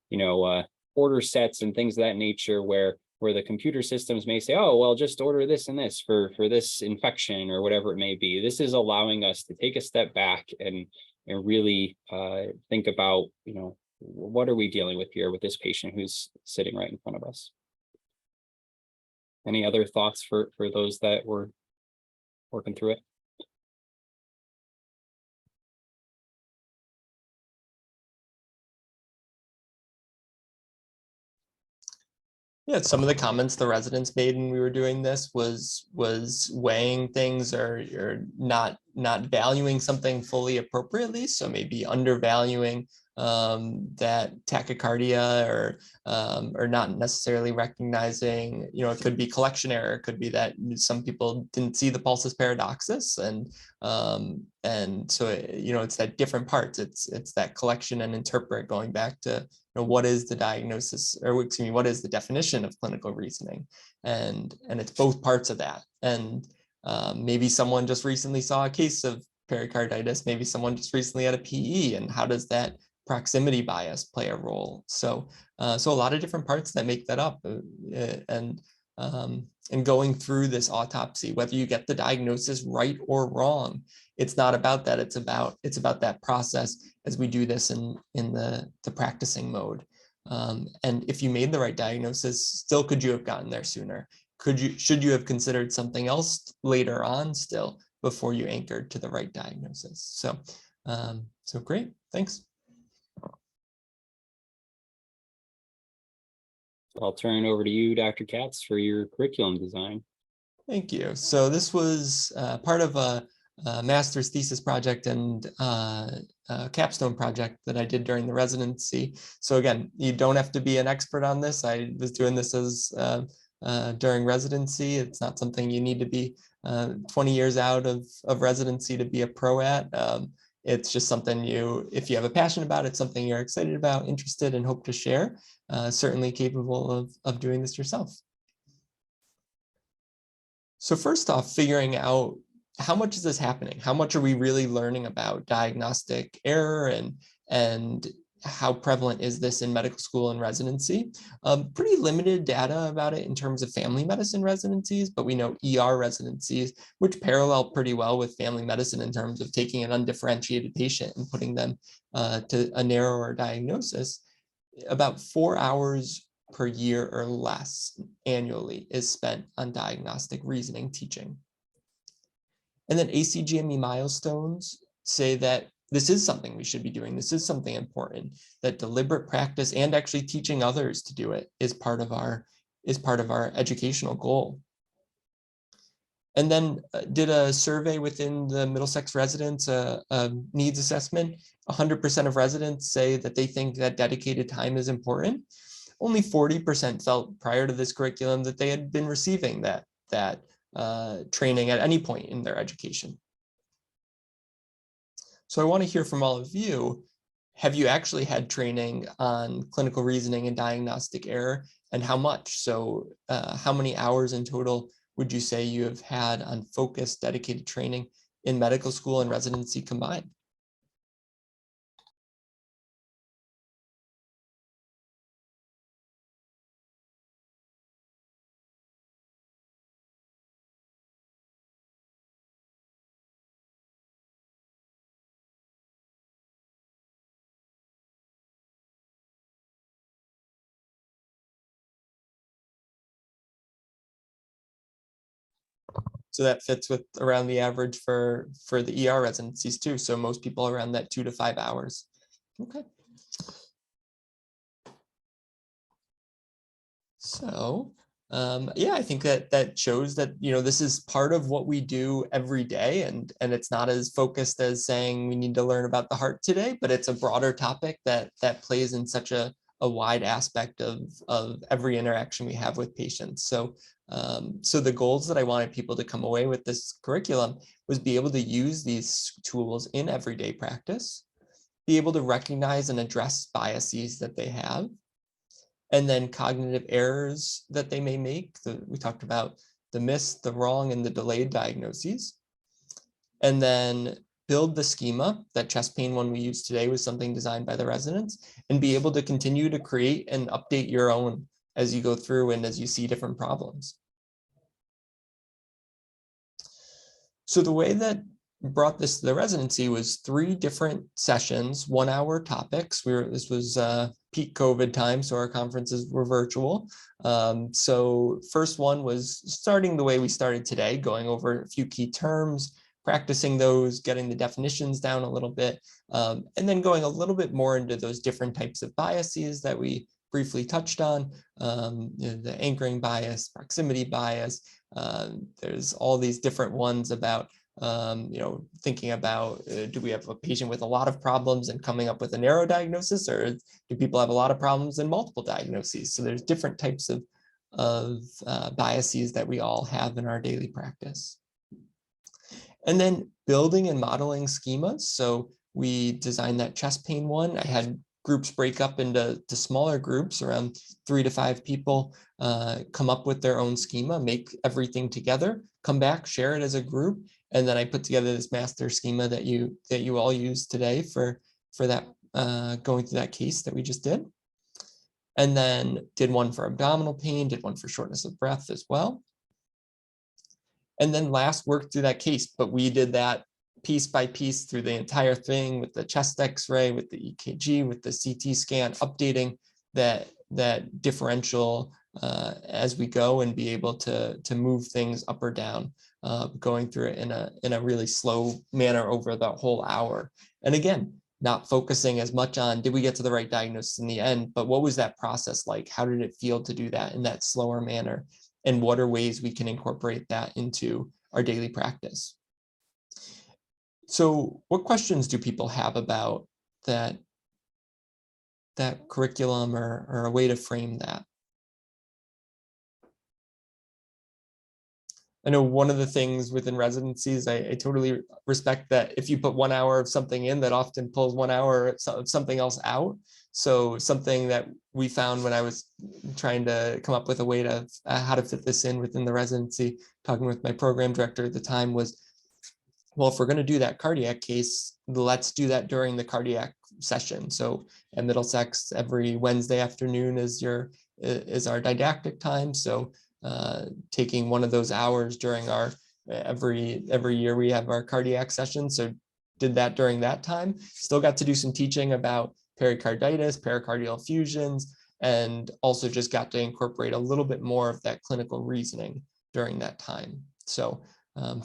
you know, order sets and things of that nature where the computer systems may say, oh, well, just order this and this for this infection or whatever it may be. This is allowing us to take a step back and really think about, you know, what are we dealing with here with this patient who's sitting right in front of us? Any other thoughts for those that were working through it? Yeah, some of the comments the residents made when we were doing this was weighing things or not valuing something fully appropriately. So maybe undervaluing that tachycardia or not necessarily recognizing, you know, it could be collection error. It could be that some people didn't see the pulsus paradoxus and so you know, it's that different parts. It's that collection and interpret, going back to, you know, what is the diagnosis, or excuse me, what is the definition of clinical reasoning? And it's both parts of that. And maybe someone just recently saw a case of pericarditis, maybe someone just recently had a PE, and how does that proximity bias play a role? So so a lot of different parts that make that up. And going through this autopsy, whether you get the diagnosis right or wrong, it's not about that. It's about that process as we do this in the practicing mode. And if you made the right diagnosis, still could you have gotten there sooner? Should you have considered something else later on still before you anchored to the right diagnosis? So so great, thanks. I'll turn it over to you, Dr. Katz, for your curriculum design. Thank you. So this was part of a master's thesis project and a capstone project that I did during the residency. So again, you don't have to be an expert on this. I was doing this as during residency. It's not something you need to be 20 years out of residency to be a pro at. It's just something if you have a passion about it, something you're excited about, interested, and hope to share, certainly capable of doing this yourself. So first off, figuring out how much is this happening? How much are we really learning about diagnostic error and how prevalent is this in medical school and residency? Pretty limited data about it in terms of family medicine residencies, but we know ER residencies, which parallel pretty well with family medicine in terms of taking an undifferentiated patient and putting them to a narrower diagnosis. About 4 hours per year or less annually is spent on diagnostic reasoning teaching. And then ACGME milestones say that this is something we should be doing. This is something important, that deliberate practice and actually teaching others to do it is part of our educational goal. And then did a survey within the Middlesex residents, a needs assessment. 100% of residents say that they think that dedicated time is important. Only 40% felt prior to this curriculum that they had been receiving that training at any point in their education. So I want to hear from all of you. Have you actually had training on clinical reasoning and diagnostic error, and how much? So how many hours in total would you say you have had on focused, dedicated training in medical school and residency combined? So that fits with around the average for the ER residencies too. So most people around that 2 to 5 hours. Okay. So yeah, I think that shows that, you know, this is part of what we do every day, and it's not as focused as saying we need to learn about the heart today, but it's a broader topic that plays in such a wide aspect of every interaction we have with patients. So so the goals that I wanted people to come away with this curriculum was be able to use these tools in everyday practice, be able to recognize and address biases that they have, and then cognitive errors that they may make. We talked about the miss, the wrong, and the delayed diagnoses. And then build the schema. That chest pain one we used today was something designed by the residents, and be able to continue to create and update your own as you go through and as you see different problems. So the way that brought this to the residency was 3 different sessions, 1-hour topics. This was peak COVID time, so our conferences were virtual. So first one was starting the way we started today, going over a few key terms, practicing those, getting the definitions down a little bit, and then going a little bit more into those different types of biases that we briefly touched on, you know, the anchoring bias, proximity bias. There's all these different ones about, you know, thinking about, do we have a patient with a lot of problems and coming up with a narrow diagnosis, or do people have a lot of problems and multiple diagnoses? So there's different types of biases that we all have in our daily practice. And then building and modeling schemas. So we designed that chest pain one. I had groups break up into smaller groups, around 3 to 5 people, come up with their own schema, make everything together, come back, share it as a group. And then I put together this master schema that you all use today for that, going through that case that we just did. And then did one for abdominal pain, did one for shortness of breath as well. And then last worked through that case, but we did that piece by piece through the entire thing with the chest x-ray, with the EKG, with the CT scan, updating that differential as we go, and be able to move things up or down, going through it in a really slow manner over the whole hour. And again, not focusing as much on did we get to the right diagnosis in the end, but what was that process like? How did it feel to do that in that slower manner? And what are ways we can incorporate that into our daily practice? So what questions do people have about that curriculum, or a way to frame that? I know one of the things within residencies, I totally respect that if you put 1 hour of something in, that often pulls 1 hour of something else out. So something that we found when I was trying to come up with a way to how to fit this in within the residency, talking with my program director at the time, was, well, if we're going to do that cardiac case, let's do that during the cardiac session. So at Middlesex, every Wednesday afternoon is our didactic time. So taking one of those hours during our every year we have our cardiac session. So did that during that time. Still got to do some teaching about pericarditis, pericardial effusions, and also just got to incorporate a little bit more of that clinical reasoning during that time. So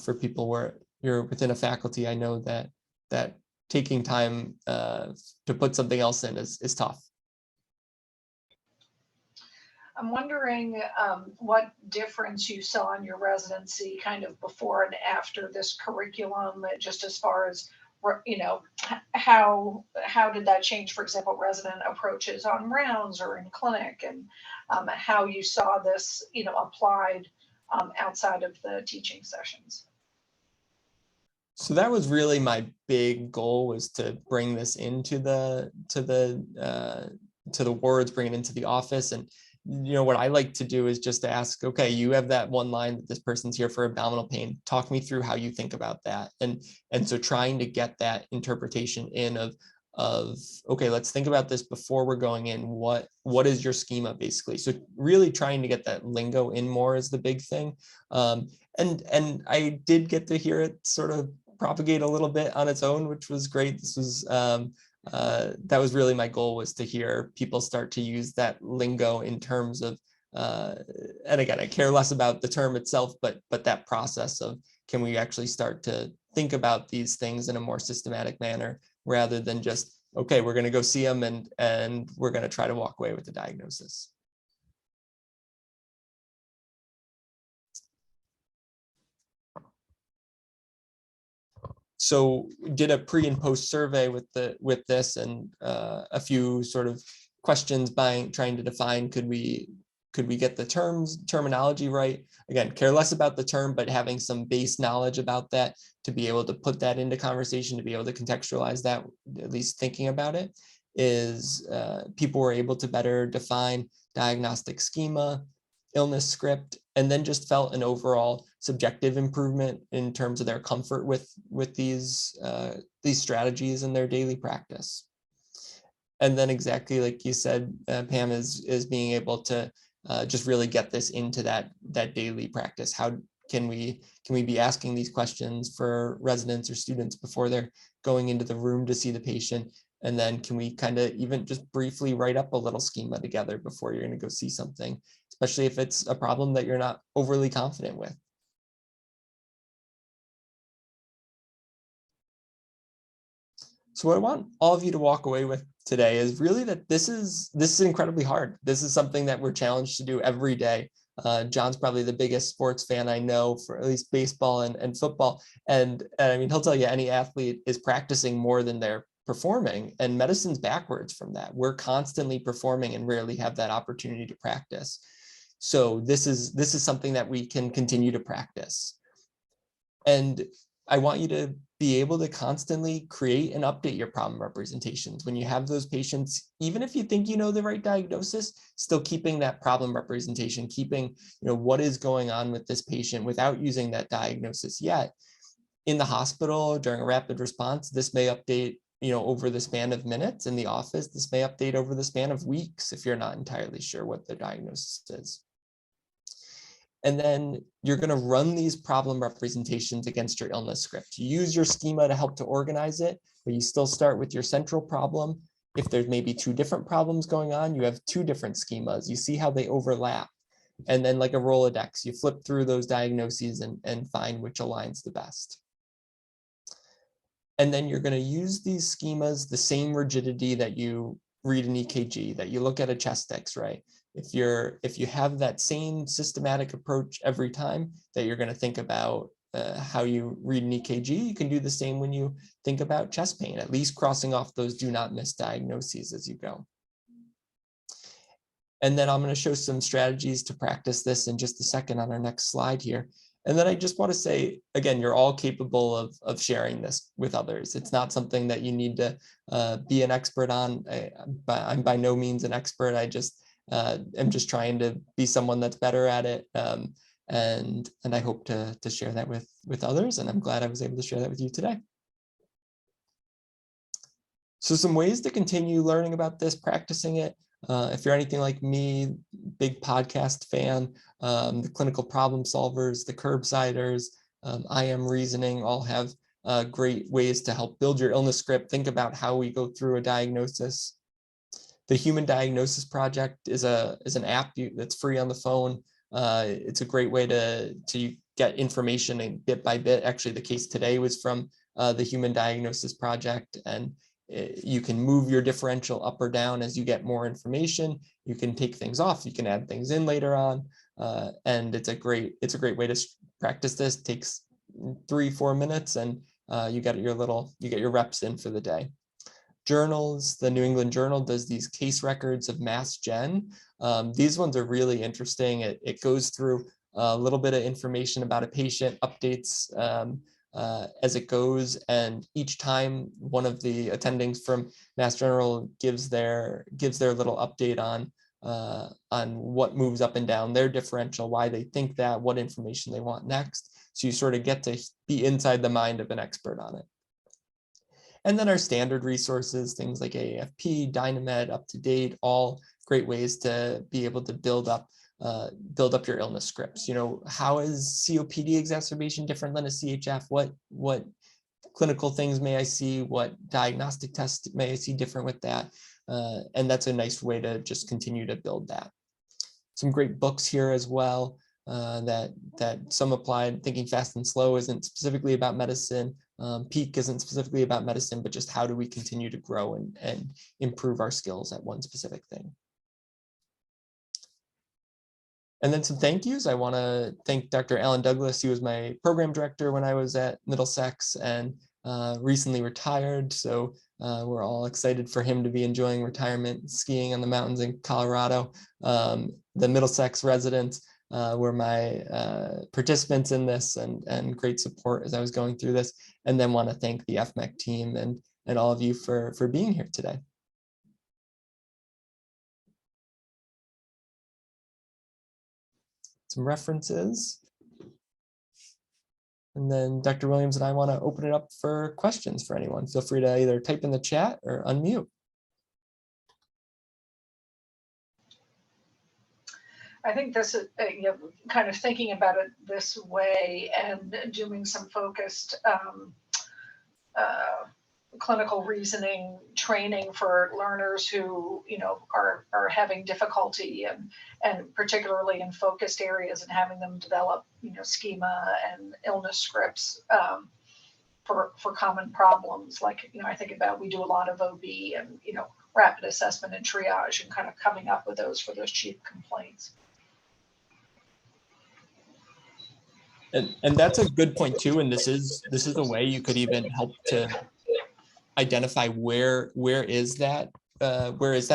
for people where you're within a faculty, I know that taking time to put something else in is tough. I'm wondering what difference you saw in your residency kind of before and after this curriculum, just as far as, you know, how did that change, for example, resident approaches on rounds or in clinic, and how you saw this, you know, applied outside of the teaching sessions? So that was really my big goal, was to bring this into the wards, bring it into the office, and what I like to do is just to ask, okay, you have that one line that this person's here for abdominal pain. Talk me through how you think about that. And so trying to get that interpretation in of, okay, let's think about this before we're going in. What is your schema basically? So really trying to get that lingo in more is the big thing. And I did get to hear it sort of propagate a little bit on its own, which was great. This was, that was really my goal, was to hear people start to use that lingo in terms of, and again, I care less about the term itself, but that process of, can we actually start to think about these things in a more systematic manner, rather than just, okay, we're going to go see them and we're going to try to walk away with the diagnosis. So did a pre and post survey with this, and a few sort of questions trying to define, could we get the terminology right? Again, care less about the term, but having some base knowledge about that to be able to put that into conversation, to be able to contextualize that, at least thinking about it, is people were able to better define diagnostic schema, illness script, and then just felt an overall subjective improvement in terms of their comfort with these strategies in their daily practice. And then exactly like you said, Pam, is being able to just really get this into that daily practice. How can we be asking these questions for residents or students before they're going into the room to see the patient? And then can we kind of even just briefly write up a little schema together before you're going to go see something, especially if it's a problem that you're not overly confident with. So what I want all of you to walk away with today is really that this is incredibly hard. This is something that we're challenged to do every day. John's probably the biggest sports fan I know, for at least baseball and football. And I mean, he'll tell you any athlete is practicing more than they're performing, and medicine's backwards from that. We're constantly performing and rarely have that opportunity to practice. So this is something that we can continue to practice. And I want you to be able to constantly create and update your problem representations. When you have those patients, even if you think you know the right diagnosis, still keeping that problem representation, keeping, what is going on with this patient without using that diagnosis yet. In the hospital, during a rapid response, this may update, over the span of minutes. In the office, this may update over the span of weeks if you're not entirely sure what the diagnosis is. And then you're going to run these problem representations against your illness script. You use your schema to help to organize it, but you still start with your central problem. If there's maybe two different problems going on, you have two different schemas. You see how they overlap. And then like a Rolodex, you flip through those diagnoses and find which aligns the best. And then you're going to use these schemas, the same rigidity that you read an EKG, that you look at a chest X-ray. If you have that same systematic approach every time that you're going to think about how you read an EKG, you can do the same when you think about chest pain, at least crossing off those do not miss diagnoses as you go. And then I'm going to show some strategies to practice this in just a second on our next slide here. And then I just want to say, again, you're all capable of sharing this with others. It's not something that you need to be an expert on. I'm by no means an expert. I just am just trying to be someone that's better at it. And I hope to share that with others. And I'm glad I was able to share that with you today. So some ways to continue learning about this, practicing it. If you're anything like me, big podcast fan, the clinical problem solvers, the curbsiders, I Am Reasoning all have great ways to help build your illness script. Think about how we go through a diagnosis. The Human Diagnosis Project is an app that's free on the phone. It's a great way to get information and bit by bit. Actually, the case today was from the Human Diagnosis Project, and you can move your differential up or down as you get more information. You can take things off, you can add things in later on, and it's a great way to practice this. It takes 3-4 minutes, and you get your reps in for the day. Journals, the New England Journal does these case records of Mass Gen. These ones are really interesting. It goes through a little bit of information about a patient, updates as it goes, and each time one of the attendings from Mass General gives their little update on on what moves up and down their differential, why they think that, what information they want next. So you sort of get to be inside the mind of an expert on it. And then our standard resources, things like AAFP, Dynamed, UpToDate, all great ways to be able to build up your illness scripts. You know, how is COPD exacerbation different than a CHF? What clinical things may I see? What diagnostic tests may I see different with that? And that's a nice way to just continue to build that. Some great books here as well that some applied. Thinking Fast and Slow isn't specifically about medicine. Peak isn't specifically about medicine, but just how do we continue to grow and improve our skills at one specific thing. And then some thank yous. I want to thank Dr. Alan Douglas. He was my program director when I was at Middlesex and recently retired. So we're all excited for him to be enjoying retirement, skiing on the mountains in Colorado. The Middlesex residents were my participants in this and great support as I was going through this. And then want to thank the FMEC team and all of you for being here today. Some references. And then Dr. Williams and I want to open it up for questions for anyone. Feel free to either type in the chat or unmute. I think this is, you know, kind of thinking about it this way and doing some focused clinical reasoning training for learners who, you know, are having difficulty and particularly in focused areas, and having them develop, you know, schema and illness scripts for common problems. Like, you know, I think about, we do a lot of OB and, you know, rapid assessment and triage, and kind of coming up with those for those chief complaints. And that's a good point too. And this is a way you could even help to identify where is that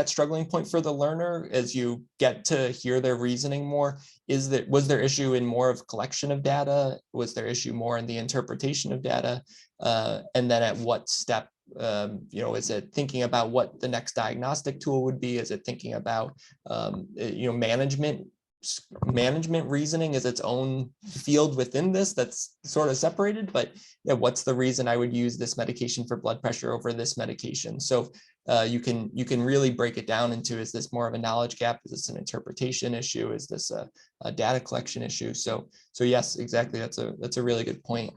struggling point for the learner as you get to hear their reasoning more. Was their issue in more of collection of data? Was their issue more in the interpretation of data? And then at what step, you know, is it thinking about what the next diagnostic tool would be? Is it thinking about, you know, management reasoning is its own field within this that's sort of separated, but yeah, what's the reason I would use this medication for blood pressure over this medication? So you can really break it down into, is this more of a knowledge gap? Is this an interpretation issue? Is this a data collection issue? So yes, exactly. That's a really good point.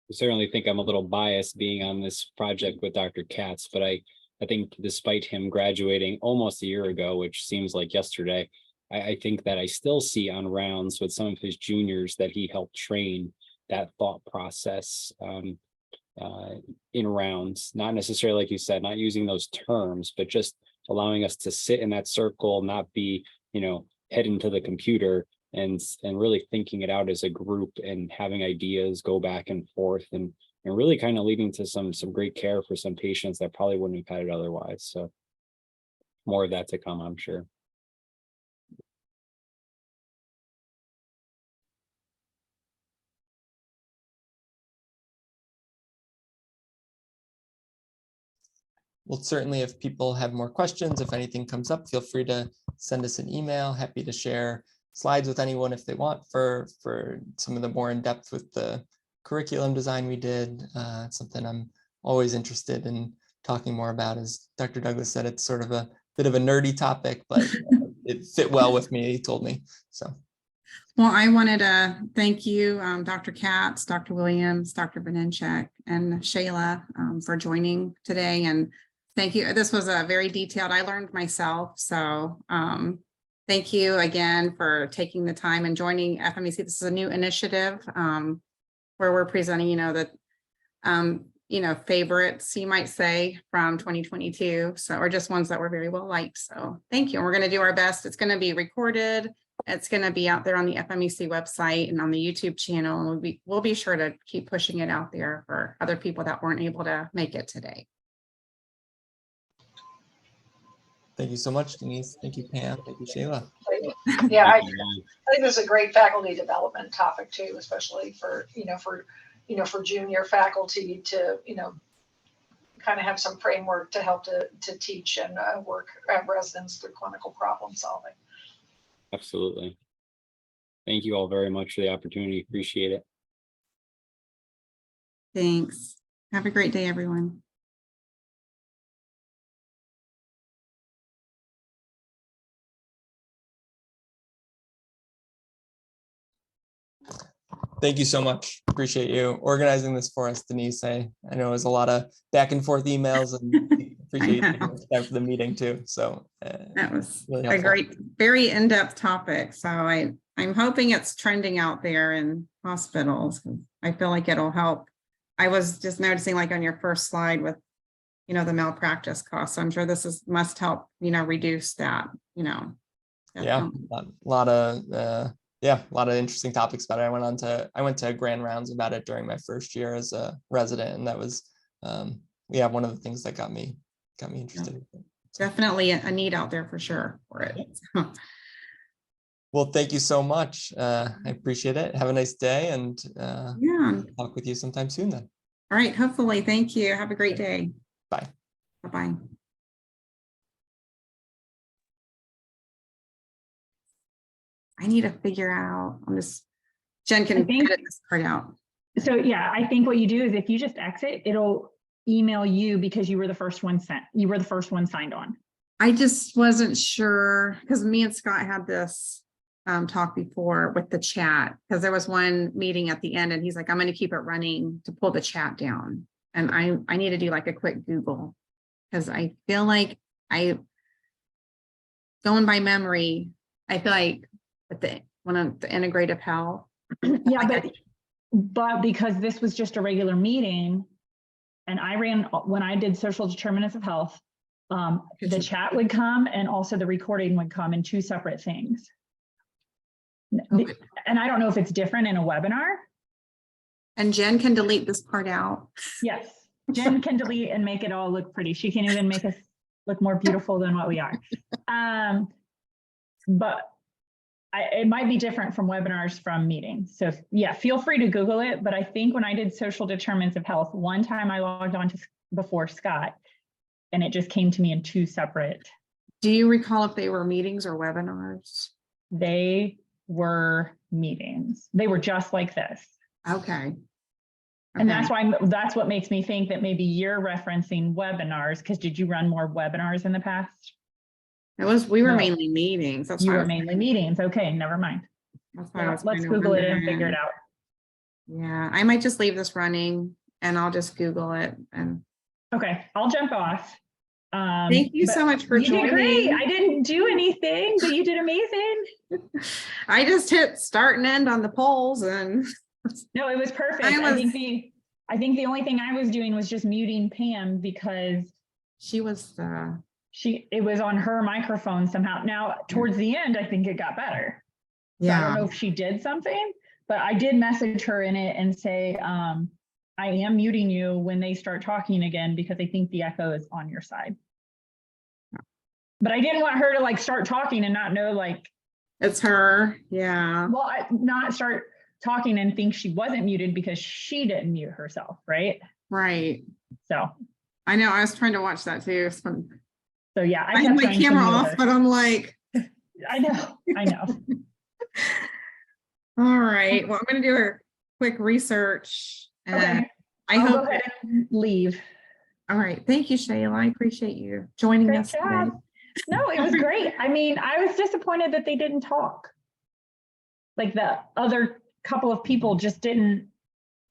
I certainly think I'm a little biased being on this project with Dr. Katz, but I think despite him graduating almost a year ago, which seems like yesterday, I think that I still see on rounds with some of his juniors that he helped train that thought process in rounds, not necessarily, like you said, not using those terms, but just allowing us to sit in that circle, not be, you know, head into the computer, and really thinking it out as a group and having ideas go back and forth and really kind of leading to some great care for some patients that probably wouldn't have had it otherwise. So more of that to come, I'm sure. Well, certainly if people have more questions, if anything comes up, feel free to send us an email. Happy to share slides with anyone if they want for some of the more in-depth with the curriculum design we did. It's something I'm always interested in talking more about. As Dr. Douglas said, it's sort of a bit of a nerdy topic, but it fit well with me, he told me. So. Well, I wanted to thank you, Dr. Katz, Dr. Williams, Dr. Benenchek, and Shayla for joining today. And thank you. This was a very detailed, I learned myself. So thank you again for taking the time and joining FMEC. This is a new initiative where we're presenting, favorites, you might say, from 2022. So, or just ones that were very well liked. So thank you. And we're going to do our best. It's going to be recorded. It's going to be out there on the FMEC website and on the YouTube channel. And we'll be sure to keep pushing it out there for other people that weren't able to make it today. Thank you so much, Denise. Thank you, Pam. Thank you, Shayla. Yeah, I Thank you. think this is a great faculty development topic too, especially for junior faculty to, kind of have some framework to help to teach and work residents through clinical problem solving. Absolutely. Thank you all very much for the opportunity. Appreciate it. Thanks. Have a great day, everyone. Thank you so much. Appreciate you organizing this for us, Denise. I know it was a lot of back and forth emails, and appreciate you taking the time for the meeting too. So That was really a helpful. great, very in-depth topic. So I'm hoping it's trending out there in hospitals. I feel like it'll help. I was just noticing, like on your first slide with, the malpractice costs. So I'm sure this must help, reduce that, Yeah, definitely. a lot of interesting topics about it. I went to grand rounds about it during my first year as a resident, and that was one of the things that got me interested. Definitely a need out there for sure for it. Well, thank you so much. I appreciate it. Have a nice day, and Yeah. talk with you sometime soon then. All right. Hopefully. Thank you. Have a great day. Bye. Bye-bye. I need to figure out, Jen can edit this part out. So yeah, I think what you do is if you just exit, it'll email you because you were the first one sent. You were the first one signed on. I just wasn't sure because me and Scott had this talk before with the chat, because there was one meeting at the end and he's like, I'm going to keep it running to pull the chat down. And I need to do like a quick Google, because I feel like going by memory, I feel like with the integrative health. Yeah, but because this was just a regular meeting and when I did social determinants of health, the chat would come and also the recording would come in two separate things. Okay. And I don't know if it's different in a webinar. And Jen can delete this part out. Yes, Jen can delete and make it all look pretty. She can even make us look more beautiful than what we are. But it might be different from webinars from meetings. So yeah, feel free to Google it. But I think when I did social determinants of health, one time I logged on to before Scott, and it just came to me in two separate. Do you recall if they were meetings or webinars? They were meetings. They were just like this. Okay. And that's what makes me think that maybe you're referencing webinars, because did you run more webinars in the past? We were mainly meetings. You were mainly meetings. Okay, never mind. Let's Google it and figure it out. Yeah, I might just leave this running and I'll just Google it. And okay, I'll jump off. Thank you so much for joining. You did great. I didn't do anything, but you did amazing. I just hit start and end on the polls, and no, it was perfect. I think the only thing I was doing was just muting Pam because it was on her microphone somehow. Now towards the end, I think it got better. So I don't know if she did something, but I did message her in it and say, I am muting you when they start talking again, because I think the echo is on your side. But I didn't want her to like start talking and not know like it's her. Yeah. Well, not start talking and think she wasn't muted because she didn't mute herself, right? Right. So I know I was trying to watch that too. So yeah, I had my camera off, but I'm like, I know. All right. Well, I'm going to do a quick research. Okay. I'll go ahead and leave. All right. Thank you, Shayla. I appreciate you joining us today. No, it was great. I mean, I was disappointed that they didn't talk. Like the other couple of people just didn't.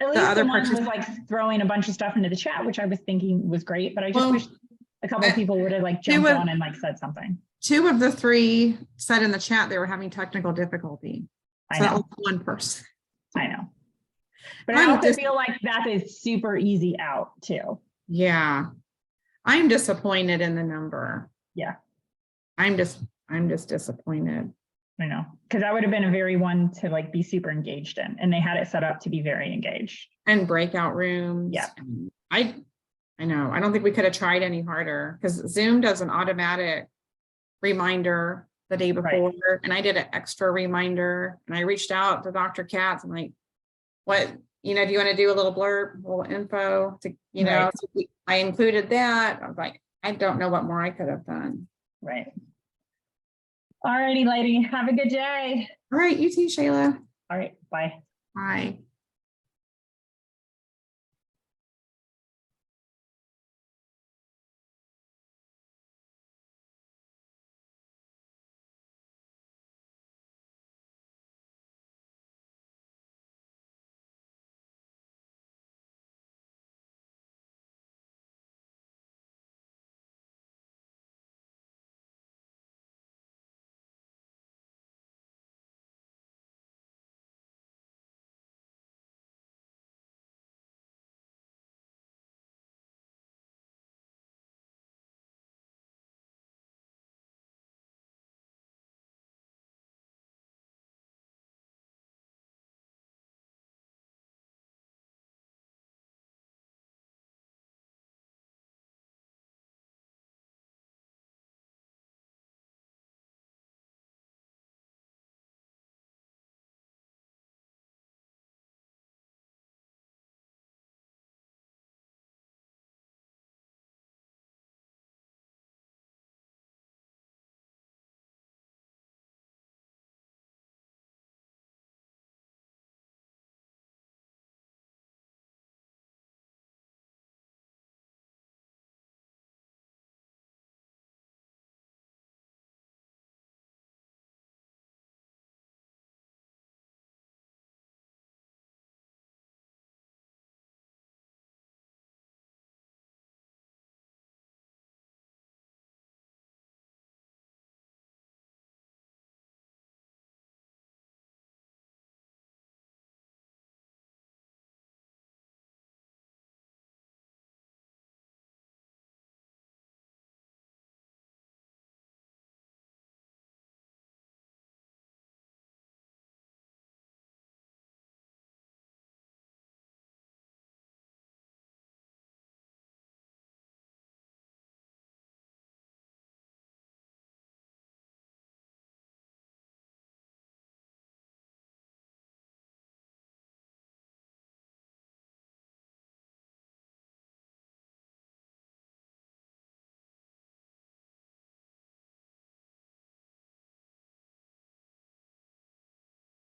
At least the one was like throwing a bunch of stuff into the chat, which I was thinking was great, but I just wish a couple of people would have like jumped on and like said something. 2 of the 3 said in the chat they were having technical difficulty. So that was one person. I know. But I also feel like that is super easy out too. Yeah. I'm disappointed in the number. Yeah. I'm just disappointed. I know, because that would have been a very one to like be super engaged in, and they had it set up to be very engaged. And breakout rooms. Yeah. I know. I don't think we could have tried any harder, because Zoom does an automatic reminder the day before, and I did an extra reminder, and I reached out to Dr. Katz. I'm like, what, do you want to do a little blurb, a little info to, so I included that. I was like, I don't know what more I could have done. Right. All righty, lady. Have a good day. All right, you too, Shayla. All right. Bye. Bye.